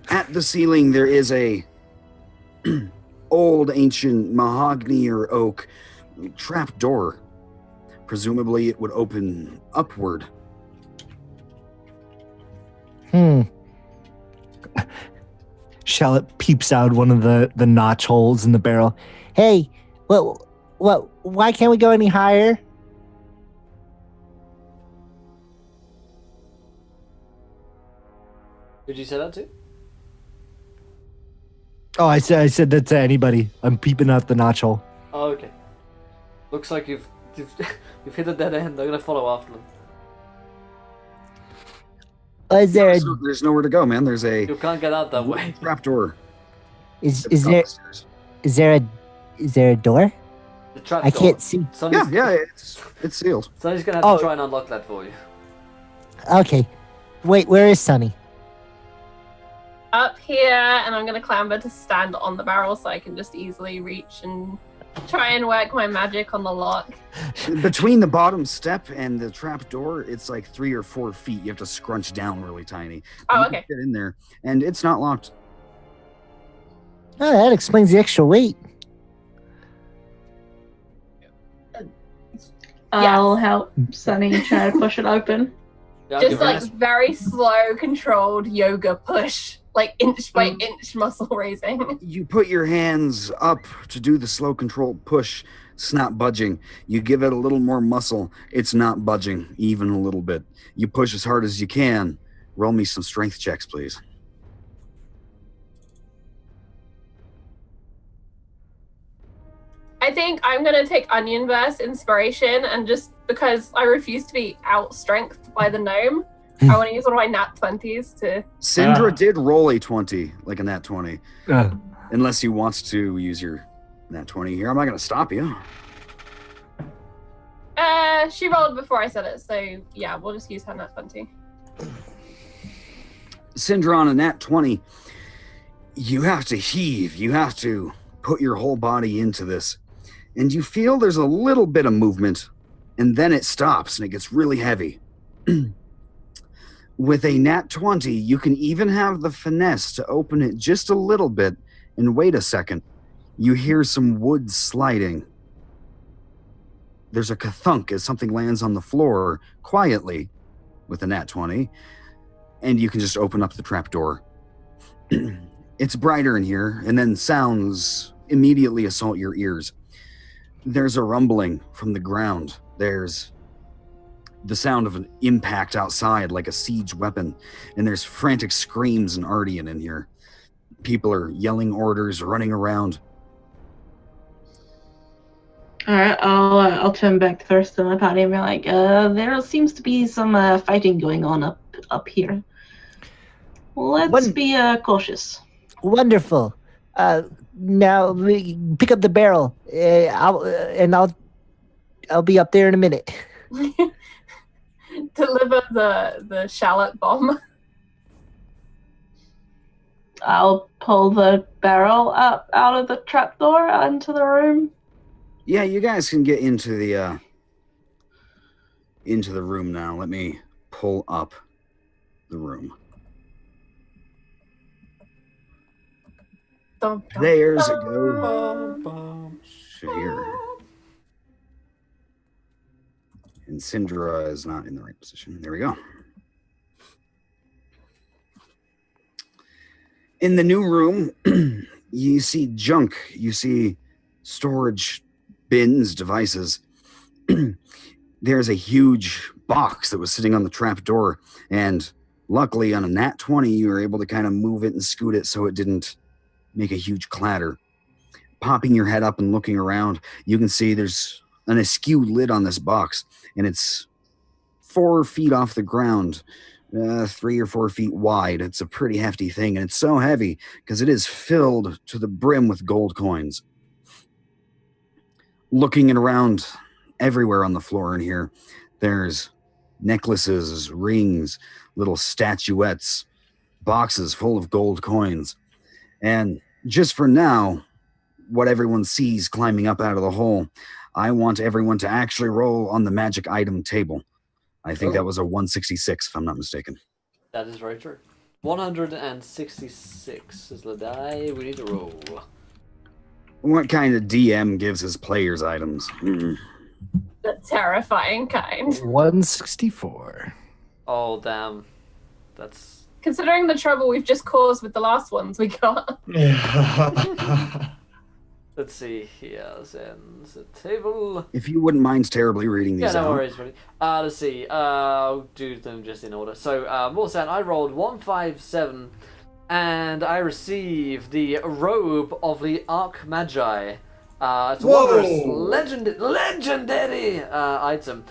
S2: At the ceiling, there is a old ancient mahogany or oak trap door. Presumably, it would open upward.
S7: Shallot peeps out one of the notch holes in the barrel.
S6: Hey, why can't we go any higher?
S1: Did you say that too?
S7: Oh, I said that to anybody. I'm peeping out the notch hole.
S1: Oh, okay. Looks like you've you've hit a dead end. They're gonna follow after them.
S6: Is there
S2: There's nowhere to go, man. There's a
S1: You can't get out that way.
S2: trap door.
S6: is
S2: at the top
S6: there
S2: of the stairs.
S6: is there a door?
S1: The trap
S6: I
S1: door.
S6: can't see.
S2: Yeah, it's sealed.
S1: Sonny's gonna have
S6: Oh.
S1: to try and unlock that for you.
S6: Okay. Wait, where is Sunny?
S4: Up here, and I'm gonna clamber to stand on the barrel so I can just easily reach and try and work my magic on the lock.
S2: Between the bottom step and the trap door, it's like 3 or 4 feet. You have to scrunch down really tiny.
S4: Oh,
S2: You can
S4: okay.
S2: Get in there, and it's not locked.
S6: Oh, that explains the extra weight.
S5: I'll help Sunny try to push it open.
S1: Yeah, I'll
S4: Just
S1: give her
S4: like
S1: an-
S4: very slow, controlled yoga push, like inch by
S2: Mm.
S4: inch muscle raising.
S2: You put your hands up to do the slow controlled push. It's not budging. You give it a little more muscle. It's not budging, even a little bit. You push as hard as you can. Roll me some strength checks, please.
S4: I think I'm gonna take Onion Burst inspiration, and just because I refuse to be outstrengthed by the gnome, I want to use one of my nat 20s to.
S2: Syndra did roll a 20, like a nat 20.
S7: Uh,
S2: Unless he wants to use your nat 20 here. I'm not going to stop you.
S4: She rolled before I said it, so yeah, we'll just use her nat 20.
S2: Syndra on a nat 20, you have to heave. You have to put your whole body into this. And you feel there's a little bit of movement, and then it stops and it gets really heavy. With a nat 20, you can even have the finesse to open it just a little bit and wait a second. You hear some wood sliding. There's a ka-thunk as something lands on the floor quietly with a nat 20, and you can just open up the trap door. It's brighter in here, and then sounds immediately assault your ears. There's a rumbling from the ground. There's the sound of an impact outside like a siege weapon, and there's frantic screams and Ardian in here. People are yelling orders, running around.
S5: All right, I'll turn back to the rest of my party and be like, there seems to be some fighting going on up here. Let's be cautious.
S6: Wonderful. Now we pick up the barrel. I'll be up there in a minute.
S4: Deliver the shallot bomb.
S5: I'll pull the barrel up out of the trapdoor into the room.
S2: Yeah, you guys can get into the room now. Let me pull up the room.
S4: Dum, dum,
S2: There's a
S4: dum.
S2: go.
S1: Bum, bum.
S2: Zehir. And Syndra is not in the right position. There we go. In the new room, you see junk. You see storage bins, devices. There's a huge box that was sitting on the trap door, and luckily on a nat 20, you were able to kind of move it and scoot it so it didn't make a huge clatter. Popping your head up and looking around, you can see there's an askew lid on this box, and it's 4 feet off the ground, 3 or 4 feet wide. It's a pretty hefty thing, and it's so heavy because it is filled to the brim with gold coins. Looking around everywhere on the floor in here, there's necklaces, rings, little statuettes, boxes full of gold coins. And just for now, what everyone sees climbing up out of the hole, I want everyone to actually roll on the magic item table. I think that was a 166, if I'm not mistaken.
S1: That is very true. 166 is the die we need to roll.
S2: What kind of DM gives his players items?
S4: The terrifying kind.
S7: 164.
S1: Oh, damn. That's...
S4: Considering the trouble we've just caused with the last ones we got.
S3: Yeah.
S1: Let's see here. Sends the table.
S2: If you wouldn't mind terribly reading these
S1: Yeah, no
S2: out.
S1: worries, buddy. Let's see. I'll do them just in order. So, Morsan, I rolled 157, and I received the robe of the Archmagi. It's a wondrous, legendary item,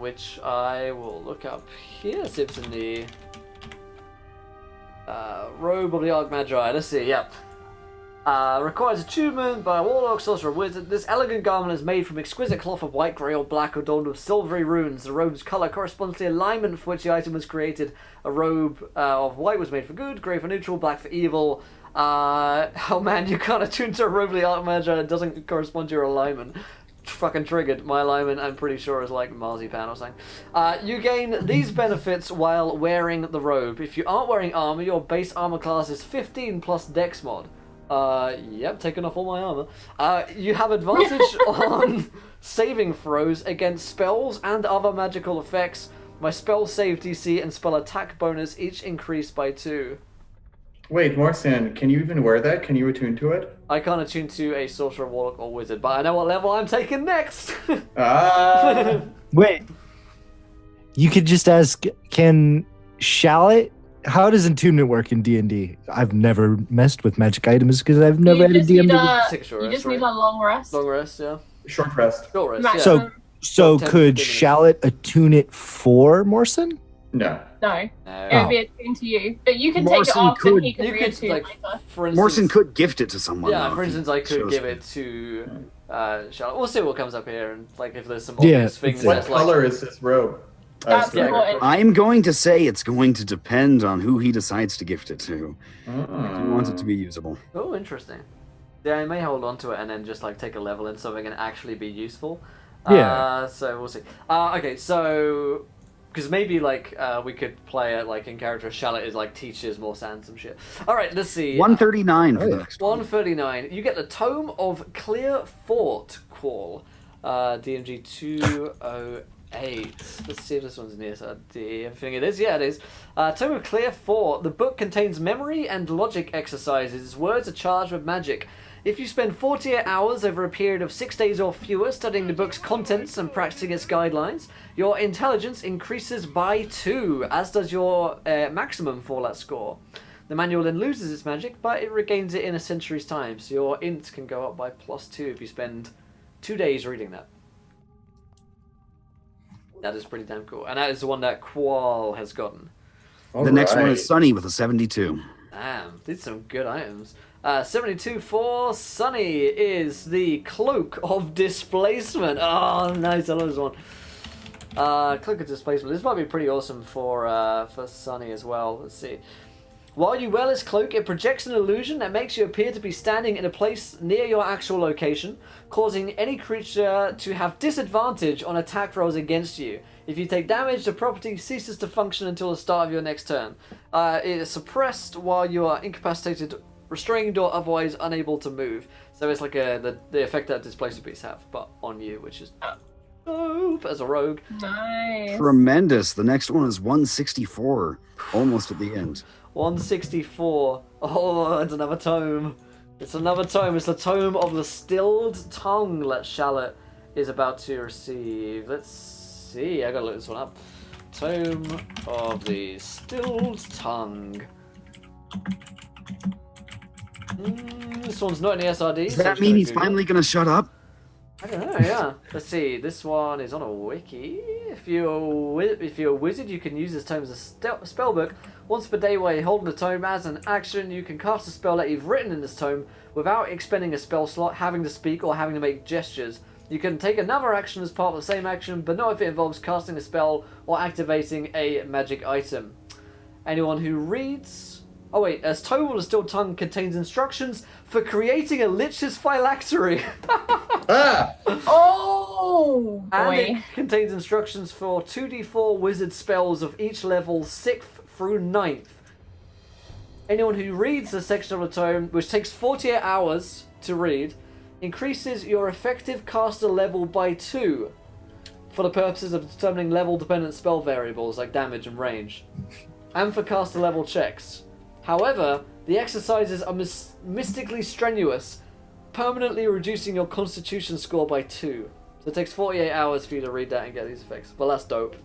S1: which I will look up here. See if it's in the robe of the Archmagi. Let's see. Yep. Requires attunement by a warlock, sorcerer, wizard. This elegant garment is made from exquisite cloth of white, grey, or black, adorned with silvery runes. The robe's colour corresponds to the alignment for which the item was created. A robe of white was made for good, grey for neutral, black for evil. Oh man, you can't attune to a robe of the Archmagi that doesn't correspond to your alignment. Fucking triggered. My alignment, I'm pretty sure, is like marzipan or something. You gain these benefits while wearing the robe. If you aren't wearing armor, your base armor class is 15 plus dex mod. Yep, taking off all my armor. You have advantage on saving throws against spells and other magical effects. My spell save DC and spell attack bonus each increase by 2.
S3: Wait, Morsan, can you even wear that? Can you attune to it?
S1: I can't attune to a sorcerer, warlock, or wizard, but I know what level I'm taking next.
S7: Wait. You could just ask, can Shallot... How does attunement work in D&D? I've never messed with magic items because I've never had a DM.
S4: You just need a long rest.
S1: Long rest, yeah.
S3: Short rest.
S1: Short rest, yeah.
S7: So
S1: About 10
S7: could
S1: 15
S7: Shallot attune it for Morrison?
S3: No.
S4: No. It would be attuned to you. But you can
S2: Morrison
S4: take it off
S2: could-
S4: and he can
S1: You could,
S4: re-attune
S1: like,
S4: later.
S1: for instance...
S2: Morrison could gift it to someone.
S1: Yeah,
S2: though,
S1: for
S2: if he
S1: instance, I could
S2: chose
S1: give
S2: to.
S1: it to Charlotte. We'll see what comes up here, and like if there's some
S7: Yeah,
S1: obvious things.
S7: exactly.
S3: What
S1: That's like,
S3: color is this robe?
S4: That's
S3: sorry.
S4: important.
S2: I'm going to say it's going to depend on who he decides to gift it to. If he wants it to be usable.
S1: Oh, interesting. Yeah, I may hold on to it and then just like take a level in something and actually be useful.
S7: Yeah.
S1: So we'll see. Okay, so because maybe like we could play it like in character. Charlotte is like teaches more sand some shit. All right, let's see.
S2: 139 for the next one.
S1: 139. You get the Tome of Clear Fort Call. DMG 208. Let's see if this one's near to D. I think it is. Yeah, it is. Tome of Clear Fort. The book contains memory and logic exercises. Its words are charged with magic. If you spend 48 hours over a period of 6 days or fewer studying the book's contents and practicing its guidelines, your intelligence increases by 2, as does your maximum Fallout score. The manual then loses its magic, but it regains it in a century's time, so your int can go up by +2 if you spend 2 days reading that. That is pretty damn cool. And that is the one that Qual has gotten.
S2: The next one is Sunny with a 72.
S1: Damn, these are some good items. 72 for Sunny is the Cloak of Displacement. Oh, nice, I love this one. Cloak of Displacement. This might be pretty awesome for Sunny as well. Let's see. While you wear this cloak, it projects an illusion that makes you appear to be standing in a place near your actual location, causing any creature to have disadvantage on attack rolls against you. If you take damage, the property ceases to function until the start of your next turn. It is suppressed while you are incapacitated, restrained, or otherwise unable to move. So it's like the effect that displacement beasts have, but on you, which is dope as a rogue.
S4: Nice.
S2: Tremendous. The next one is 164, almost at the end.
S1: 164. Oh, it's another tome. It's another tome. It's the Tome of the Stilled Tongue that Shallot is about to receive. Let's see. I gotta look this one up. Tome of the Stilled Tongue. This one's not in the SRD.
S2: Does
S1: so I'm
S2: that
S1: just
S2: mean
S1: gonna
S2: he's
S1: Google it.
S2: finally gonna shut up?
S1: I don't know, yeah. Let's see, this one is on a wiki. If you're a wizard, you can use this tome as a spell book. Once per day while you're holding the tome as an action, you can cast a spell that you've written in this tome without expending a spell slot, having to speak, or having to make gestures. You can take another action as part of the same action, but not if it involves casting a spell or activating a magic item. Anyone who reads... Oh wait, as tome on the still tongue contains instructions for creating a lich's phylactery.
S3: Ah!
S4: Oh
S1: And
S4: boy.
S1: it contains instructions for 2d4 wizard spells of each level 6th through 9th. Anyone who reads a section of the tome, which takes 48 hours to read, increases your effective caster level by 2 for the purposes of determining level-dependent spell variables like damage and range, and for caster level checks. However, the exercises are mystically strenuous, permanently reducing your constitution score by 2. So it takes 48 hours for you to read that and get these effects. Well, that's dope.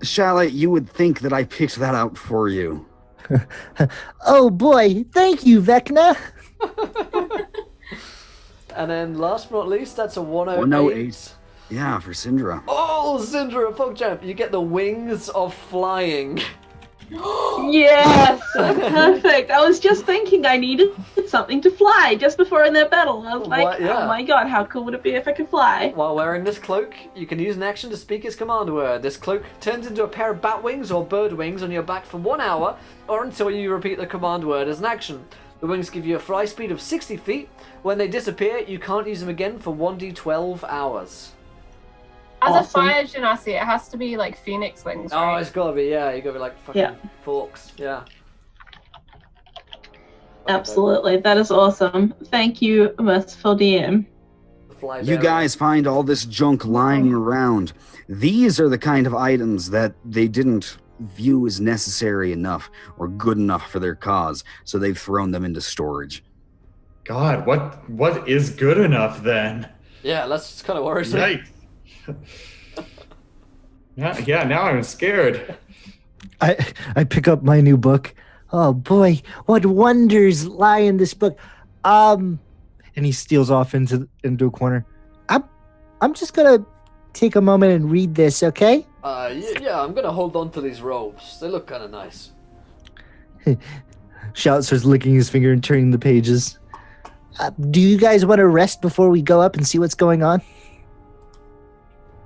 S2: Charlotte, you would think that I picked that out for you.
S6: Oh boy, thank you, Vecna.
S1: And then last but not least, that's a 108.
S2: 108. Yeah, for Syndra.
S1: Oh, Syndra, PogChamp, you get the wings of flying.
S5: Yes, perfect. I was just thinking I needed something to fly just before in their battle. I was like,
S1: What? Yeah.
S5: oh my god, how cool would it be if I could fly?
S1: While wearing this cloak, you can use an action to speak its command word. This cloak turns into a pair of bat wings or bird wings on your back for 1 hour, or until you repeat the command word as an action. The wings give you a fly speed of 60 feet. When they disappear, you can't use them again for 1d12 hours.
S4: As
S5: Awesome.
S4: a fire genasi, it has to be like phoenix wings,
S1: Oh,
S4: right?
S1: it's gotta be, yeah, you gotta be like fucking
S5: Yeah.
S1: forks, yeah.
S5: Absolutely, that is awesome. Thank you, Merciful DM.
S1: Fly
S2: You
S1: bearer.
S2: guys find all this junk lying around. These are the kind of items that they didn't view as necessary enough or good enough for their cause, so they've thrown them into storage.
S3: God, what is good enough then?
S1: Yeah, that's kind of worrisome.
S3: Yikes. Yeah, now I'm scared.
S6: I pick up my new book. Oh boy, what wonders lie in this book.
S7: And he steals off into a corner.
S6: I'm just gonna take a moment and read this, okay?
S1: Yeah, I'm gonna hold on to these robes. They look kind of nice.
S7: Shout starts licking his finger and turning the pages.
S6: Do you guys want to rest before we go up and see what's going on?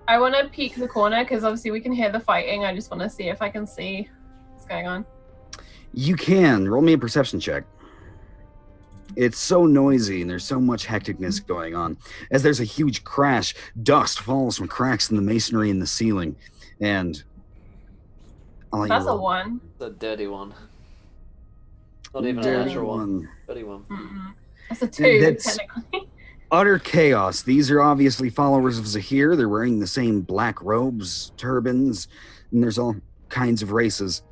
S4: I want to peek the corner because obviously we can hear the fighting. I just want to see if I can see what's going on.
S2: You can. Roll me a perception check. It's so noisy and there's so much hecticness going on. As there's a huge crash, dust falls from cracks in the masonry in the ceiling. And I'll let you
S4: That's a
S2: roll.
S4: 1.
S1: It's a dirty one. Not even a
S2: Dirty
S1: natural one.
S2: one.
S1: Dirty one.
S4: Mm-mm. That's a 2,
S2: That's-
S4: technically.
S2: Utter chaos. These are obviously followers of Zehir. They're wearing the same black robes, turbans, and there's all kinds of races.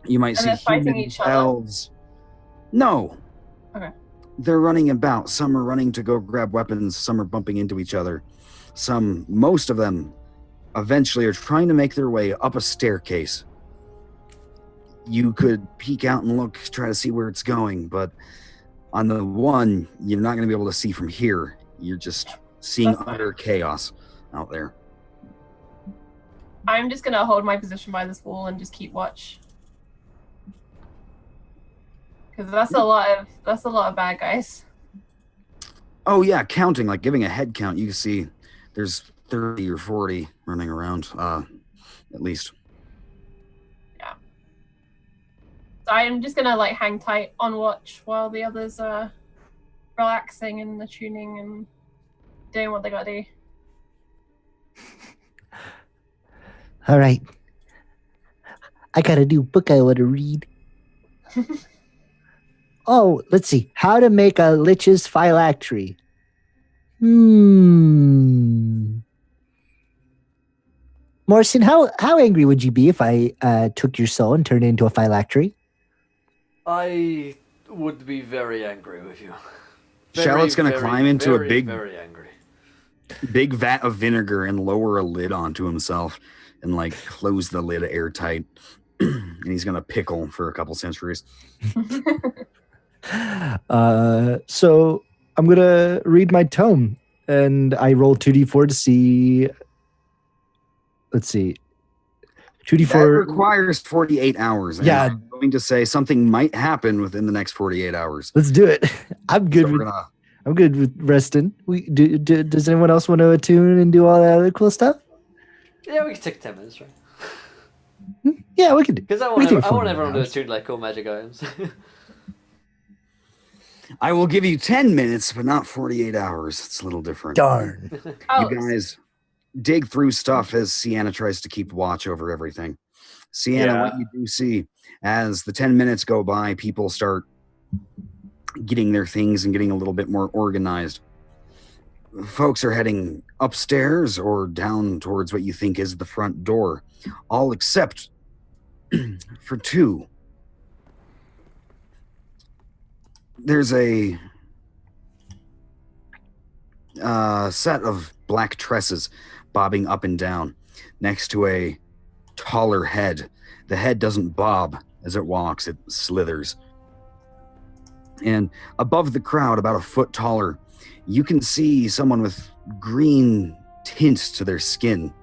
S2: You might
S4: And
S2: see
S4: they're fighting
S2: humans,
S4: each other?
S2: elves. No.
S4: Okay.
S2: They're running about. Some are running to go grab weapons. Some are bumping into each other. Most of them, eventually are trying to make their way up a staircase. You could peek out and look, try to see where it's going, but on the one, you're not going to be able to see from here. You're just seeing
S4: That's fine.
S2: utter chaos out there.
S4: I'm just gonna hold my position by this wall and just keep watch. Because that's a lot of bad guys.
S2: Oh yeah, counting, like giving a head count, you can see there's 30 or 40 running around, at least.
S4: So I'm just gonna like hang tight on watch while the others are relaxing and attuning and doing what they gotta do.
S6: All right. I got a new book I want to read. Oh, let's see. How to make a lich's phylactery. Morrison, how angry would you be if I took your soul and turned it into a phylactery?
S1: I would be very angry with you.
S2: Charlotte's gonna climb into a big-
S1: very angry.
S2: Big vat of vinegar and lower a lid onto himself and like close the lid airtight. And he's gonna pickle for a couple centuries.
S7: So I'm gonna read my tome, and I roll 2d4 to see. Let's see,
S2: That
S7: 2d4.
S2: requires 48 hours. And
S7: Yeah.
S2: I'm going to say something might happen within the next 48 hours.
S7: Let's do it. I'm good
S2: So
S7: with.
S2: we're gonna.
S7: I'm good with resting. Does anyone else want to attune and do all that other cool stuff?
S1: Yeah, we can take 10 minutes, right?
S7: Yeah, we can do.
S1: Because I
S7: we
S1: want,
S7: can
S1: I want
S7: afford
S1: everyone to
S7: hours.
S1: attune like cool magic items.
S2: I will give you 10 minutes, but not 48 hours. It's a little different.
S7: Darn.
S4: Oh,
S2: You guys dig through stuff as Sienna tries to keep watch over everything. Sienna, what you do see as the 10 minutes go by, people start getting their things and getting a little bit more organized. Folks are heading upstairs or down towards what you think is the front door, all except for two. There's a set of black tresses bobbing up and down next to a taller head. The head doesn't bob as it walks, it slithers. And above the crowd, about a foot taller, you can see someone with green tints to their skin.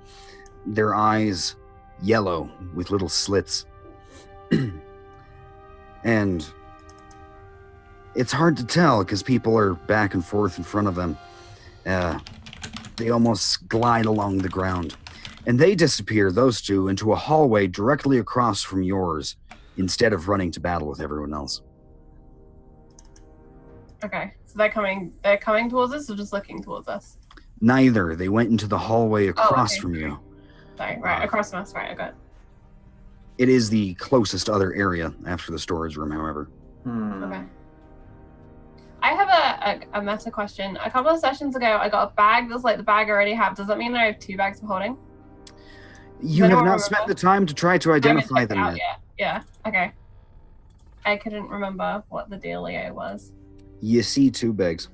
S2: Their eyes yellow with little slits. And it's hard to tell because people are back and forth in front of them. They almost glide along the ground. And they disappear, those two, into a hallway directly across from yours instead of running to battle with everyone else.
S4: okay. So they're coming towards us or just looking towards us?
S2: Neither. They went into the hallway across
S4: okay.
S2: from you.
S4: Sorry, right, across from us, right, I got it.
S2: It is the closest other area after the storage room, however.
S4: Okay. I have a meta question. A couple of sessions ago, I got a bag that's like the bag I already have. Does that mean I have 2 bags of holding?
S2: You
S4: I
S2: have
S4: don't
S2: not
S4: remember.
S2: spent the time to try to
S4: I haven't
S2: identify
S4: checked it
S2: them
S4: out
S2: yet.
S4: yet. Yeah, okay. I couldn't remember what the dealio was.
S2: You see 2 bags.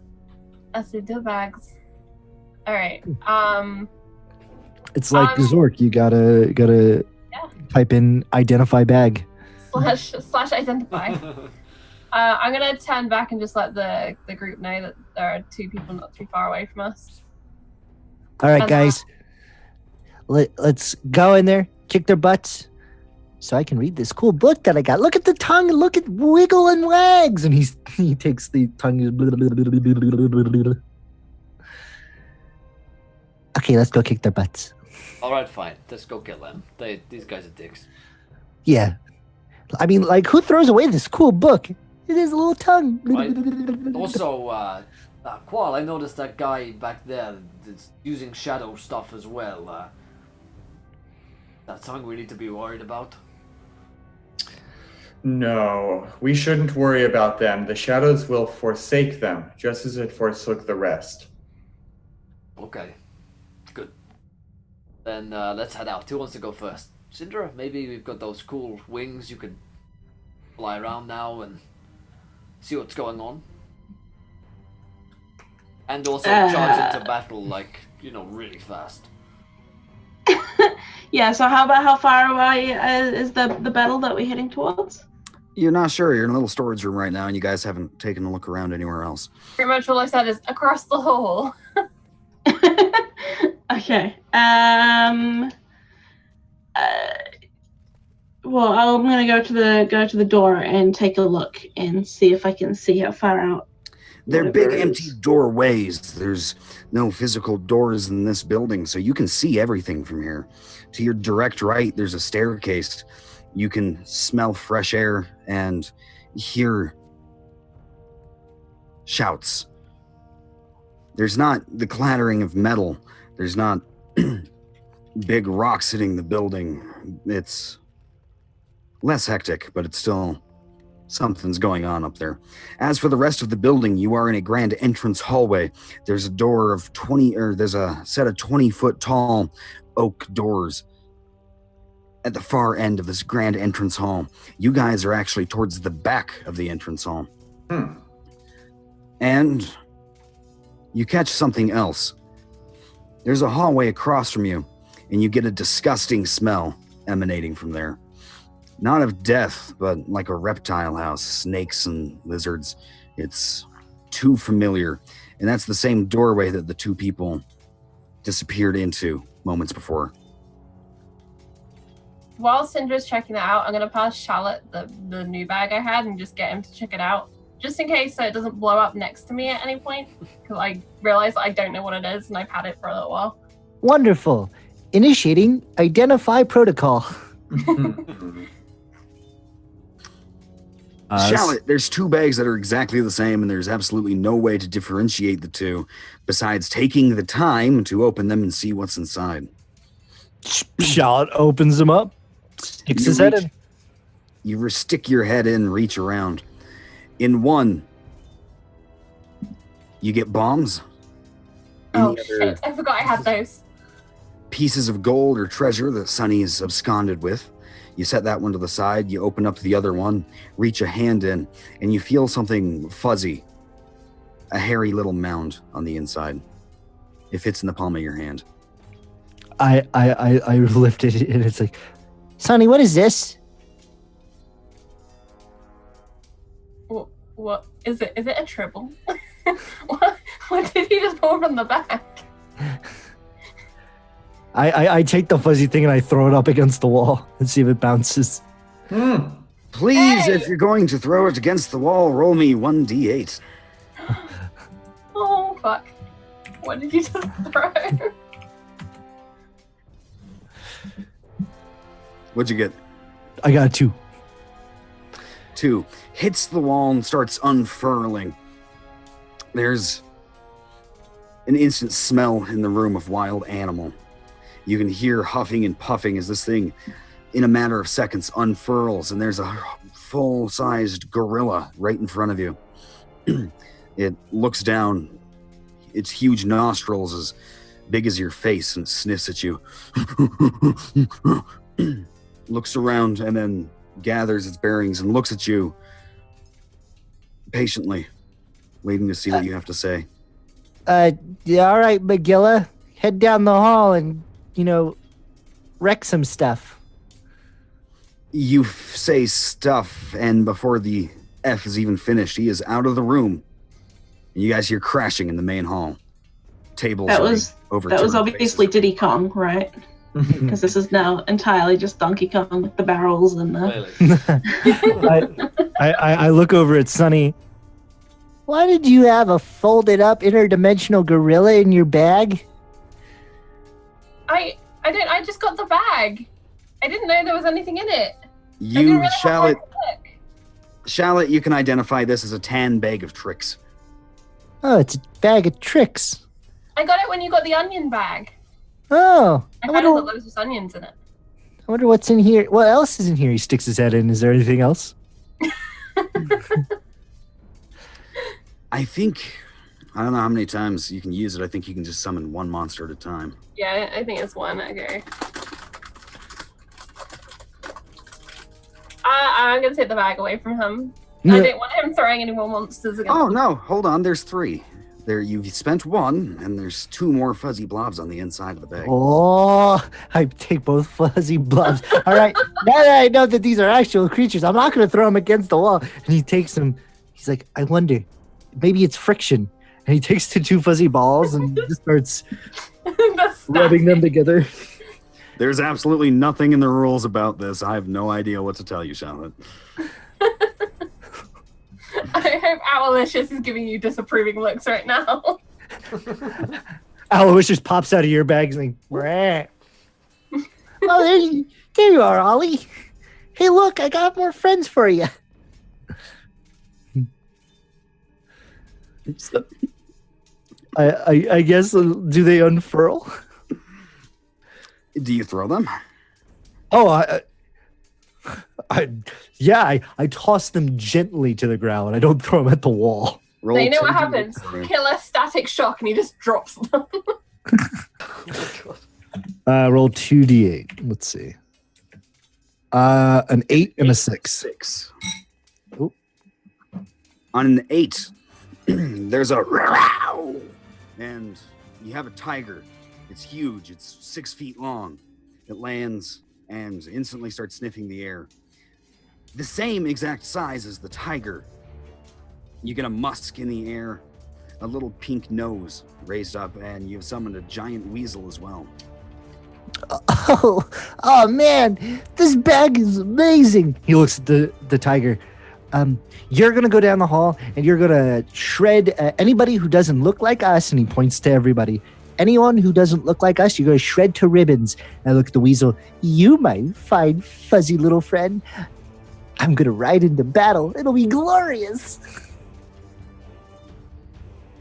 S4: I see 2 bags. All right.
S7: It's like
S4: Um,
S7: Zork. You gotta
S4: Yeah.
S7: type in identify bag.
S4: slash identify. I'm gonna turn back and just let the group know that there are 2 people not too far away from us.
S6: All right,
S4: And,
S6: guys. Let's go in there, kick their butts, so I can read this cool book that I got. Look at the tongue and look at wiggle and wags. And he takes the tongue. Okay, let's go kick their butts.
S1: Alright, fine. Let's go kill them. These guys are dicks.
S6: Yeah. I mean, like, who throws away this cool book? It is a little tongue.
S1: Also, Qual, I noticed that guy back there that's using shadow stuff as well. That's something we need to be worried about.
S3: No, we shouldn't worry about them. The shadows will forsake them, just as it forsook the rest.
S1: Okay. Good. Then let's head out. Who wants to go first? Syndra, maybe we've got those cool wings. You could fly around now and see what's going on. And also charge into battle, like, really fast.
S5: Yeah, so how far away is the battle that we're heading towards?
S2: You're not sure. You're in a little storage room right now, and you guys haven't taken a look around anywhere else.
S4: Pretty much all I said is across the hall.
S5: Okay. Well, I'm gonna go to the door and take a look and see if I can see how far out.
S2: They're
S5: whatever
S2: big
S5: it
S2: empty
S5: is.
S2: doorways. There's no physical doors in this building, so you can see everything from here. To your direct right, there's a staircase. You can smell fresh air and hear shouts. There's not the clattering of metal. There's not big rocks hitting the building. It's less hectic, but it's still something's going on up there. As for the rest of the building, you are in a grand entrance hallway. There's a door of there's a set of 20-foot tall oak doors at the far end of this grand entrance hall. You guys are actually towards the back of the entrance hall. And you catch something else. There's a hallway across from you, and you get a disgusting smell emanating from there. Not of death, but like a reptile house, snakes and lizards. It's too familiar. And that's the same doorway that the two people disappeared into moments before.
S4: While Syndra's checking it out, I'm going to pass Charlotte the new bag I had and just get him to check it out. Just in case so it doesn't blow up next to me at any point. Because I realize I don't know what it is and I've had it for a little while.
S6: Wonderful. Initiating identify protocol.
S2: Shallot, there's two bags that are exactly the same, and there's absolutely no way to differentiate the two besides taking the time to open them and see what's inside.
S7: Shallot opens them up, sticks his head in.
S2: You stick your head in, reach around. In one, you get bombs. In
S4: Oh
S2: the other,
S4: shit, I forgot I had those.
S2: pieces of gold or treasure that Sunny is absconded with. You set that one to the side, you open up the other one, reach a hand in, and you feel something fuzzy. A hairy little mound on the inside. It fits in the palm of your hand.
S6: I lift it and it's like, Sonny, what is this?
S4: What is it? Is it a tribble? what did he just pull from the back?
S7: I take the fuzzy thing and I throw it up against the wall and see if it bounces.
S2: Please,
S4: Hey!
S2: if you're going to throw it against the wall, roll me 1d8.
S4: Oh fuck! What did you just throw?
S2: What'd you get?
S7: I got a 2.
S2: 2. Hits the wall and starts unfurling. There's an instant smell in the room of wild animal. You can hear huffing and puffing as this thing, in a matter of seconds, unfurls, and there's a full-sized gorilla right in front of you. It looks down, its huge nostrils as big as your face, and sniffs at you. Looks around and then gathers its bearings and looks at you patiently, waiting to see what you have to say.
S6: Yeah, all right, McGilla. Head down the hall and, wreck some stuff.
S2: You say stuff, and before the F is even finished, he is out of the room. And you guys hear crashing in the main hall. Tables
S5: That was
S2: overturned.
S5: obviously Diddy Kong, right? Because this is now entirely just Donkey Kong with the barrels and the...
S1: Clearly.
S7: I look over at Sunny.
S6: Why did you have a folded up interdimensional gorilla in your bag?
S4: I just got the bag. I didn't know there was anything in it. I didn't
S2: You,
S4: really have time to look.
S2: Shallot, you can identify this as a tan bag of tricks.
S6: Oh, it's a bag of tricks.
S4: I got it when you got the onion bag.
S6: Oh,
S4: I
S6: I
S4: kind of thought
S6: wonder,
S4: there was just onions in it.
S6: I wonder what's in here. What else is in here?
S7: He sticks his head in. Is there anything else?
S2: I don't know how many times you can use it. I think you can just summon one monster at a time.
S4: Yeah, I think it's one. Okay. I'm gonna take the bag away from him. I didn't want him throwing any more monsters against
S2: Oh,
S4: me.
S2: no, hold on. There's 3. There, you've spent 1, and there's 2 more fuzzy blobs on the inside of the bag.
S6: Oh, I take both fuzzy blobs. All right, now that I know that these are actual creatures, I'm not going to throw them against the wall. And he takes them. He's like, I wonder, maybe it's friction.
S7: And he takes the 2 fuzzy balls and just starts
S4: That's
S7: rubbing them
S4: nasty.
S7: together.
S2: There's absolutely nothing in the rules about this. I have no idea what to tell you, Charlotte.
S4: I hope Owlicious is giving you disapproving looks right now.
S7: Aloysius pops out of your bag and like,
S6: Oh, there you are, Ollie. Hey, look, I got more friends for you.
S7: I guess, do they unfurl?
S2: Do you throw them?
S7: Oh, I toss them gently to the ground. I don't throw them at the wall.
S2: Roll
S4: So you know what
S2: 2d8
S4: happens?
S2: for me.
S4: Killer static shock and he just drops them.
S7: Roll 2d8. Let's see. An 8 and a 6.
S2: 6.
S7: Oop.
S2: On an 8, there's a row, and you have a tiger. It's huge. It's 6 feet long. It lands and instantly starts sniffing the air. the same exact size as the tiger. You get a musk in the air, a little pink nose raised up, and you've summoned a giant weasel as well.
S6: Oh man, this bag is amazing. He looks at the tiger. You're gonna go down the hall and you're gonna shred anybody who doesn't look like us. And he points to everybody. Anyone who doesn't look like us, you're gonna shred to ribbons. And I look at the weasel. You, my fine fuzzy little friend. I'm gonna ride into battle. It'll be glorious.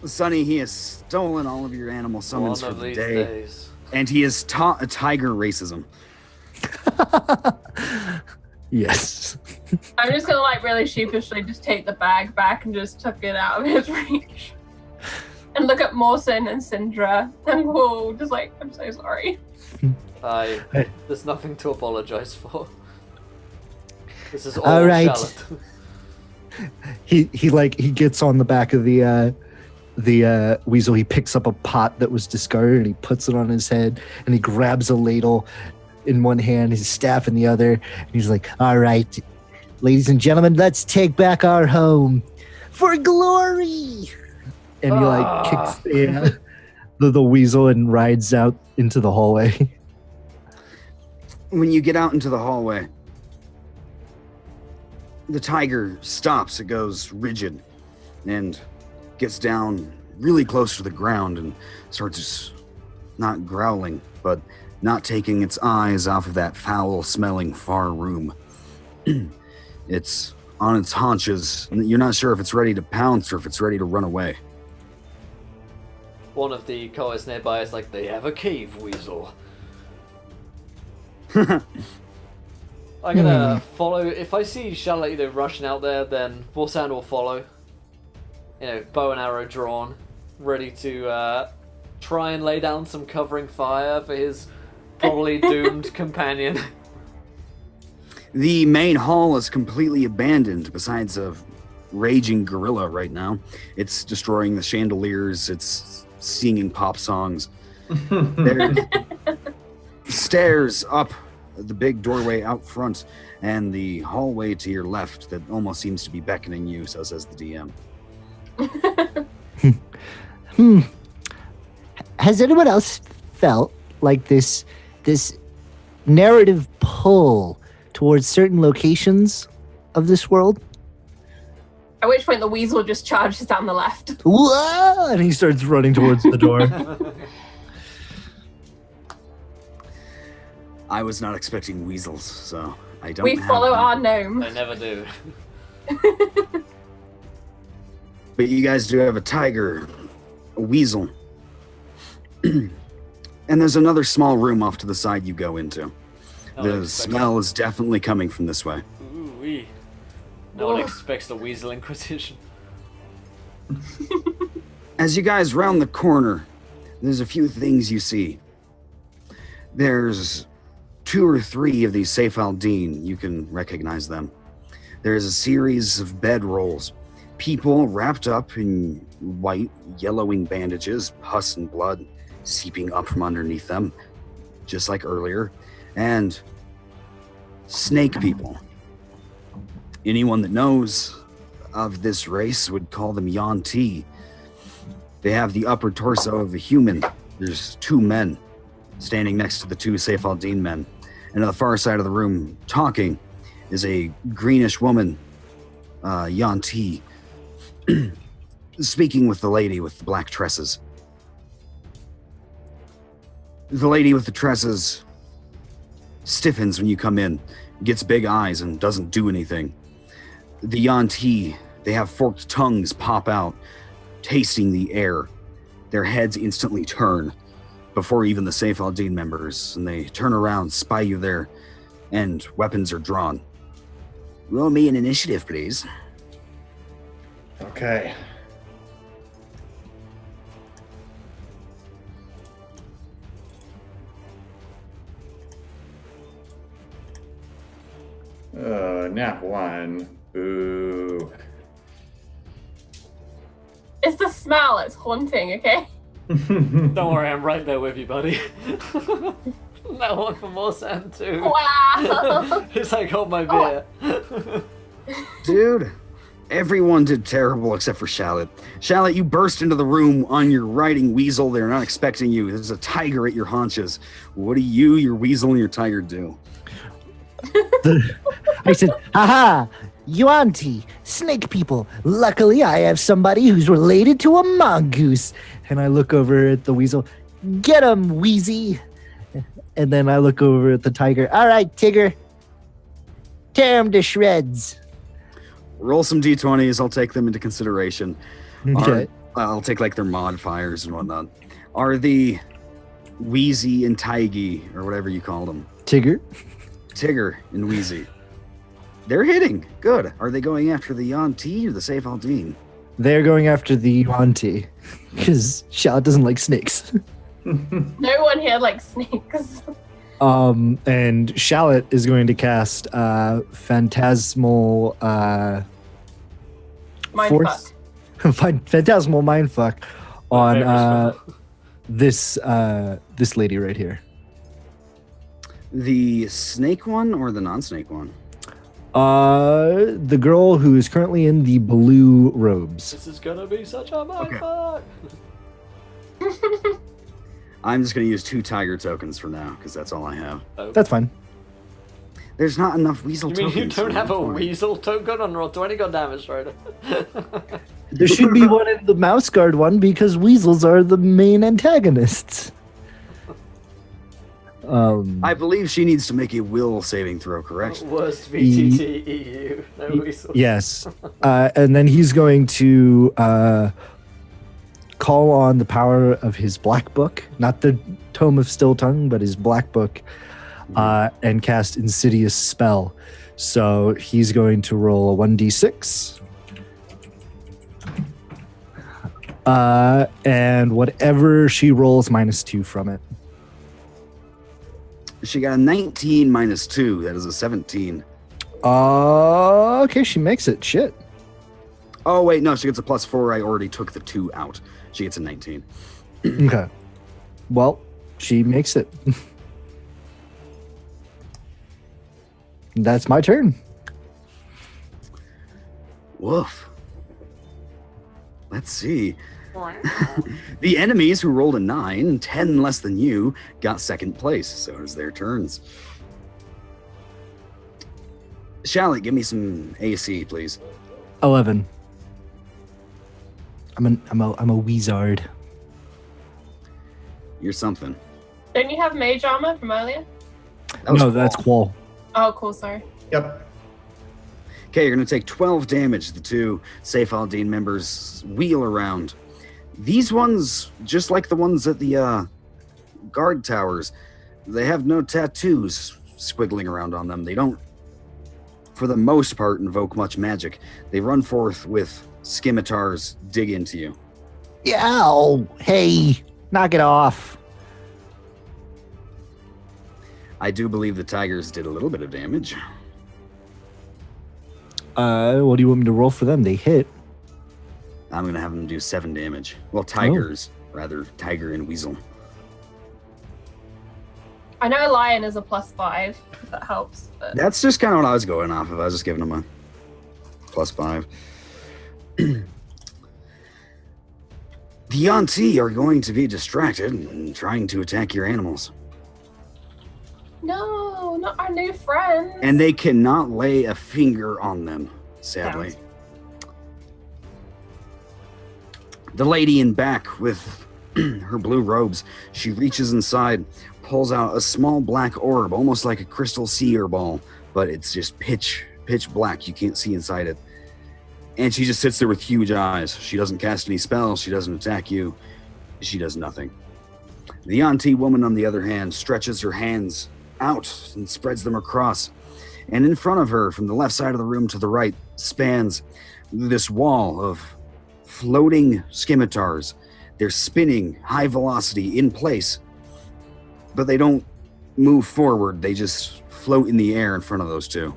S2: Sonny, he has stolen all of your animal summons for the day.
S1: Days.
S2: And he has taught a tiger racism.
S7: Yes.
S4: I'm just gonna like really sheepishly just take the bag back and just tuck it out of his reach. And look at Mawson and Syndra and we'll just like, I'm so sorry.
S1: There's nothing to apologize for. This is
S6: All right.
S1: Charlotte.
S7: He gets on the back of the weasel. He picks up a pot that was discarded and he puts it on his head, and he grabs a ladle in one hand, his staff in the other, and he's like, all right, ladies and gentlemen, let's take back our home for glory. And he like kicks the weasel and rides out into the hallway.
S2: When you get out into the hallway, the tiger stops. It goes rigid and gets down really close to the ground and starts not growling, but not taking its eyes off of that foul-smelling far room. It's on its haunches, and you're not sure if it's ready to pounce or if it's ready to run away.
S1: One of the cohorts nearby is like, they have a cave weasel. I'm gonna follow. If I see Charlotte rushing out there, then Warsound will follow. Bow and arrow drawn, ready to try and lay down some covering fire for his probably doomed companion.
S2: The main hall is completely abandoned, besides a raging gorilla right now. It's destroying the chandeliers, it's singing pop songs. There's stairs up the big doorway out front, and the hallway to your left that almost seems to be beckoning you, so says the DM.
S6: Has anyone else felt like this narrative pull towards certain locations of this world?
S4: At which point the weasel just charges down the left.
S7: Whoa! And he starts running towards the door.
S2: I was not expecting weasels, so I don't
S4: We follow our gnome.
S1: I never do.
S2: But you guys do have a tiger, a weasel. And there's another small room off to the side you go into. The smell is definitely coming from this way.
S1: Ooh-wee. No one expects the Weasel Inquisition.
S2: As you guys round the corner, there's a few things you see. There's 2 or 3 of these Saif al-Din. You can recognize them. There's a series of bedrolls. People wrapped up in white, yellowing bandages, pus and blood seeping up from underneath them, just like earlier. And snake people. Anyone that knows of this race would call them Yuan-Ti. They have the upper torso of a human. There's 2 men standing next to the 2 Saif al-Din men. And on the far side of the room, talking, is a greenish woman, Yuan-Ti, speaking with the lady with the black tresses. The lady with the tresses stiffens when you come in, gets big eyes and doesn't do anything. The Yuan-Ti, they have forked tongues pop out, tasting the air. Their heads instantly turn before even the Saif al-Din members, and they turn around, spy you there, and weapons are drawn. Roll me an initiative, please.
S3: Okay. Nat 1. Boo.
S4: It's the smell, it's haunting, okay?
S1: Don't worry, I'm right there with you, buddy. That one for more sand too.
S4: Wow.
S1: He's like, hold my beer.
S2: Dude, everyone did terrible except for Shallot. Shallot, you burst into the room on your riding weasel. They're not expecting you. There's a tiger at your haunches. What do you, your weasel, and your tiger do?
S6: I said, haha, Yuanti, snake people. Luckily, I have somebody who's related to a mongoose. And I look over at the weasel. Get him, Wheezy. And then I look over at the tiger. All right, Tigger. Tear him to shreds.
S2: Roll some d20s. I'll take them into consideration.
S6: Okay.
S2: I'll take like their modifiers and whatnot. Are the Wheezy and Tiggy, or whatever you call them,
S6: Tigger.
S2: Tigger and Wheezy, they're hitting. Good. Are they going after the Yuan-Ti or the Saif al-Din?
S7: They're going after the Yuan-Ti because Shallot doesn't like snakes.
S4: No one here likes snakes.
S7: And Shallot is going to cast Phantasmal
S4: Mindfuck.
S7: Phantasmal Mindfuck
S1: My favorite
S7: on
S1: spell.
S7: this lady right here.
S2: The snake one or the non-snake one?
S7: The girl who is currently in the blue robes.
S1: This is gonna be such a mindfuck.
S2: I'm just going to use 2 tiger tokens for now, because that's all I have.
S7: That's fine.
S2: There's not enough weasel
S1: You mean
S2: tokens.
S1: you don't have a
S2: for me.
S1: weasel token on roll 20? God damn it, Strider.
S7: There should be one in the mouse guard one because weasels are the main antagonists.
S2: I believe she needs to make a will saving throw, correct?
S1: Worst VTT EU. No weasel.
S7: Yes. And then he's going to call on the power of his black book, not the Tome of Still Tongue, but his black book, and cast Insidious Spell. So he's going to roll a 1d6. And whatever she rolls, -2 from it.
S2: She got a 19 minus 2. That is a 17.
S7: Okay, she makes it. Shit.
S2: Oh, wait, no, she gets a +4. I already took the 2 out. She gets a 19.
S7: Okay. Well, she makes it. That's my turn.
S2: Woof. Let's see. The enemies who rolled a 9, 10 less than you, got second place. So does their turns. Shallot, give me some AC, please.
S7: 11. I'm a wizard.
S2: You're something.
S4: Don't you have mage armor from earlier?
S2: That was
S7: No, that's
S2: cool.
S7: Qual.
S4: Oh, cool, sorry.
S3: Yep.
S2: Okay, you're going to take 12 damage. The 2 Saif al-Din members wheel around. These ones, just like the ones at the guard towers, they have no tattoos squiggling around on them. They don't, for the most part, invoke much magic. They run forth with scimitars, dig into you.
S6: Ow! Hey, knock it off.
S2: I do believe the tigers did a little bit of damage.
S7: What do you want me to roll for them? They hit.
S2: I'm going to have them do 7 damage. Well, tigers, rather. Tiger and weasel.
S4: I know lion is a +5, if that helps. But
S2: That's just kind of what I was going off of. I was just giving them a +5. The Yuan-Ti are going to be distracted and trying to attack your animals.
S4: no, not our new friends.
S2: And they cannot lay a finger on them, sadly.
S4: Damn.
S2: The lady in back with her blue robes, she reaches inside, pulls out a small black orb, almost like a crystal seer ball, but it's just pitch black. You can't see inside it. And she just sits there with huge eyes. She doesn't cast any spells. She doesn't attack you. She does nothing. The Yuan-Ti woman, on the other hand, stretches her hands out and spreads them across. And in front of her, from the left side of the room to the right, spans this wall of floating scimitars. They're spinning high velocity in place, but they don't move forward. They just float in the air in front of those 2.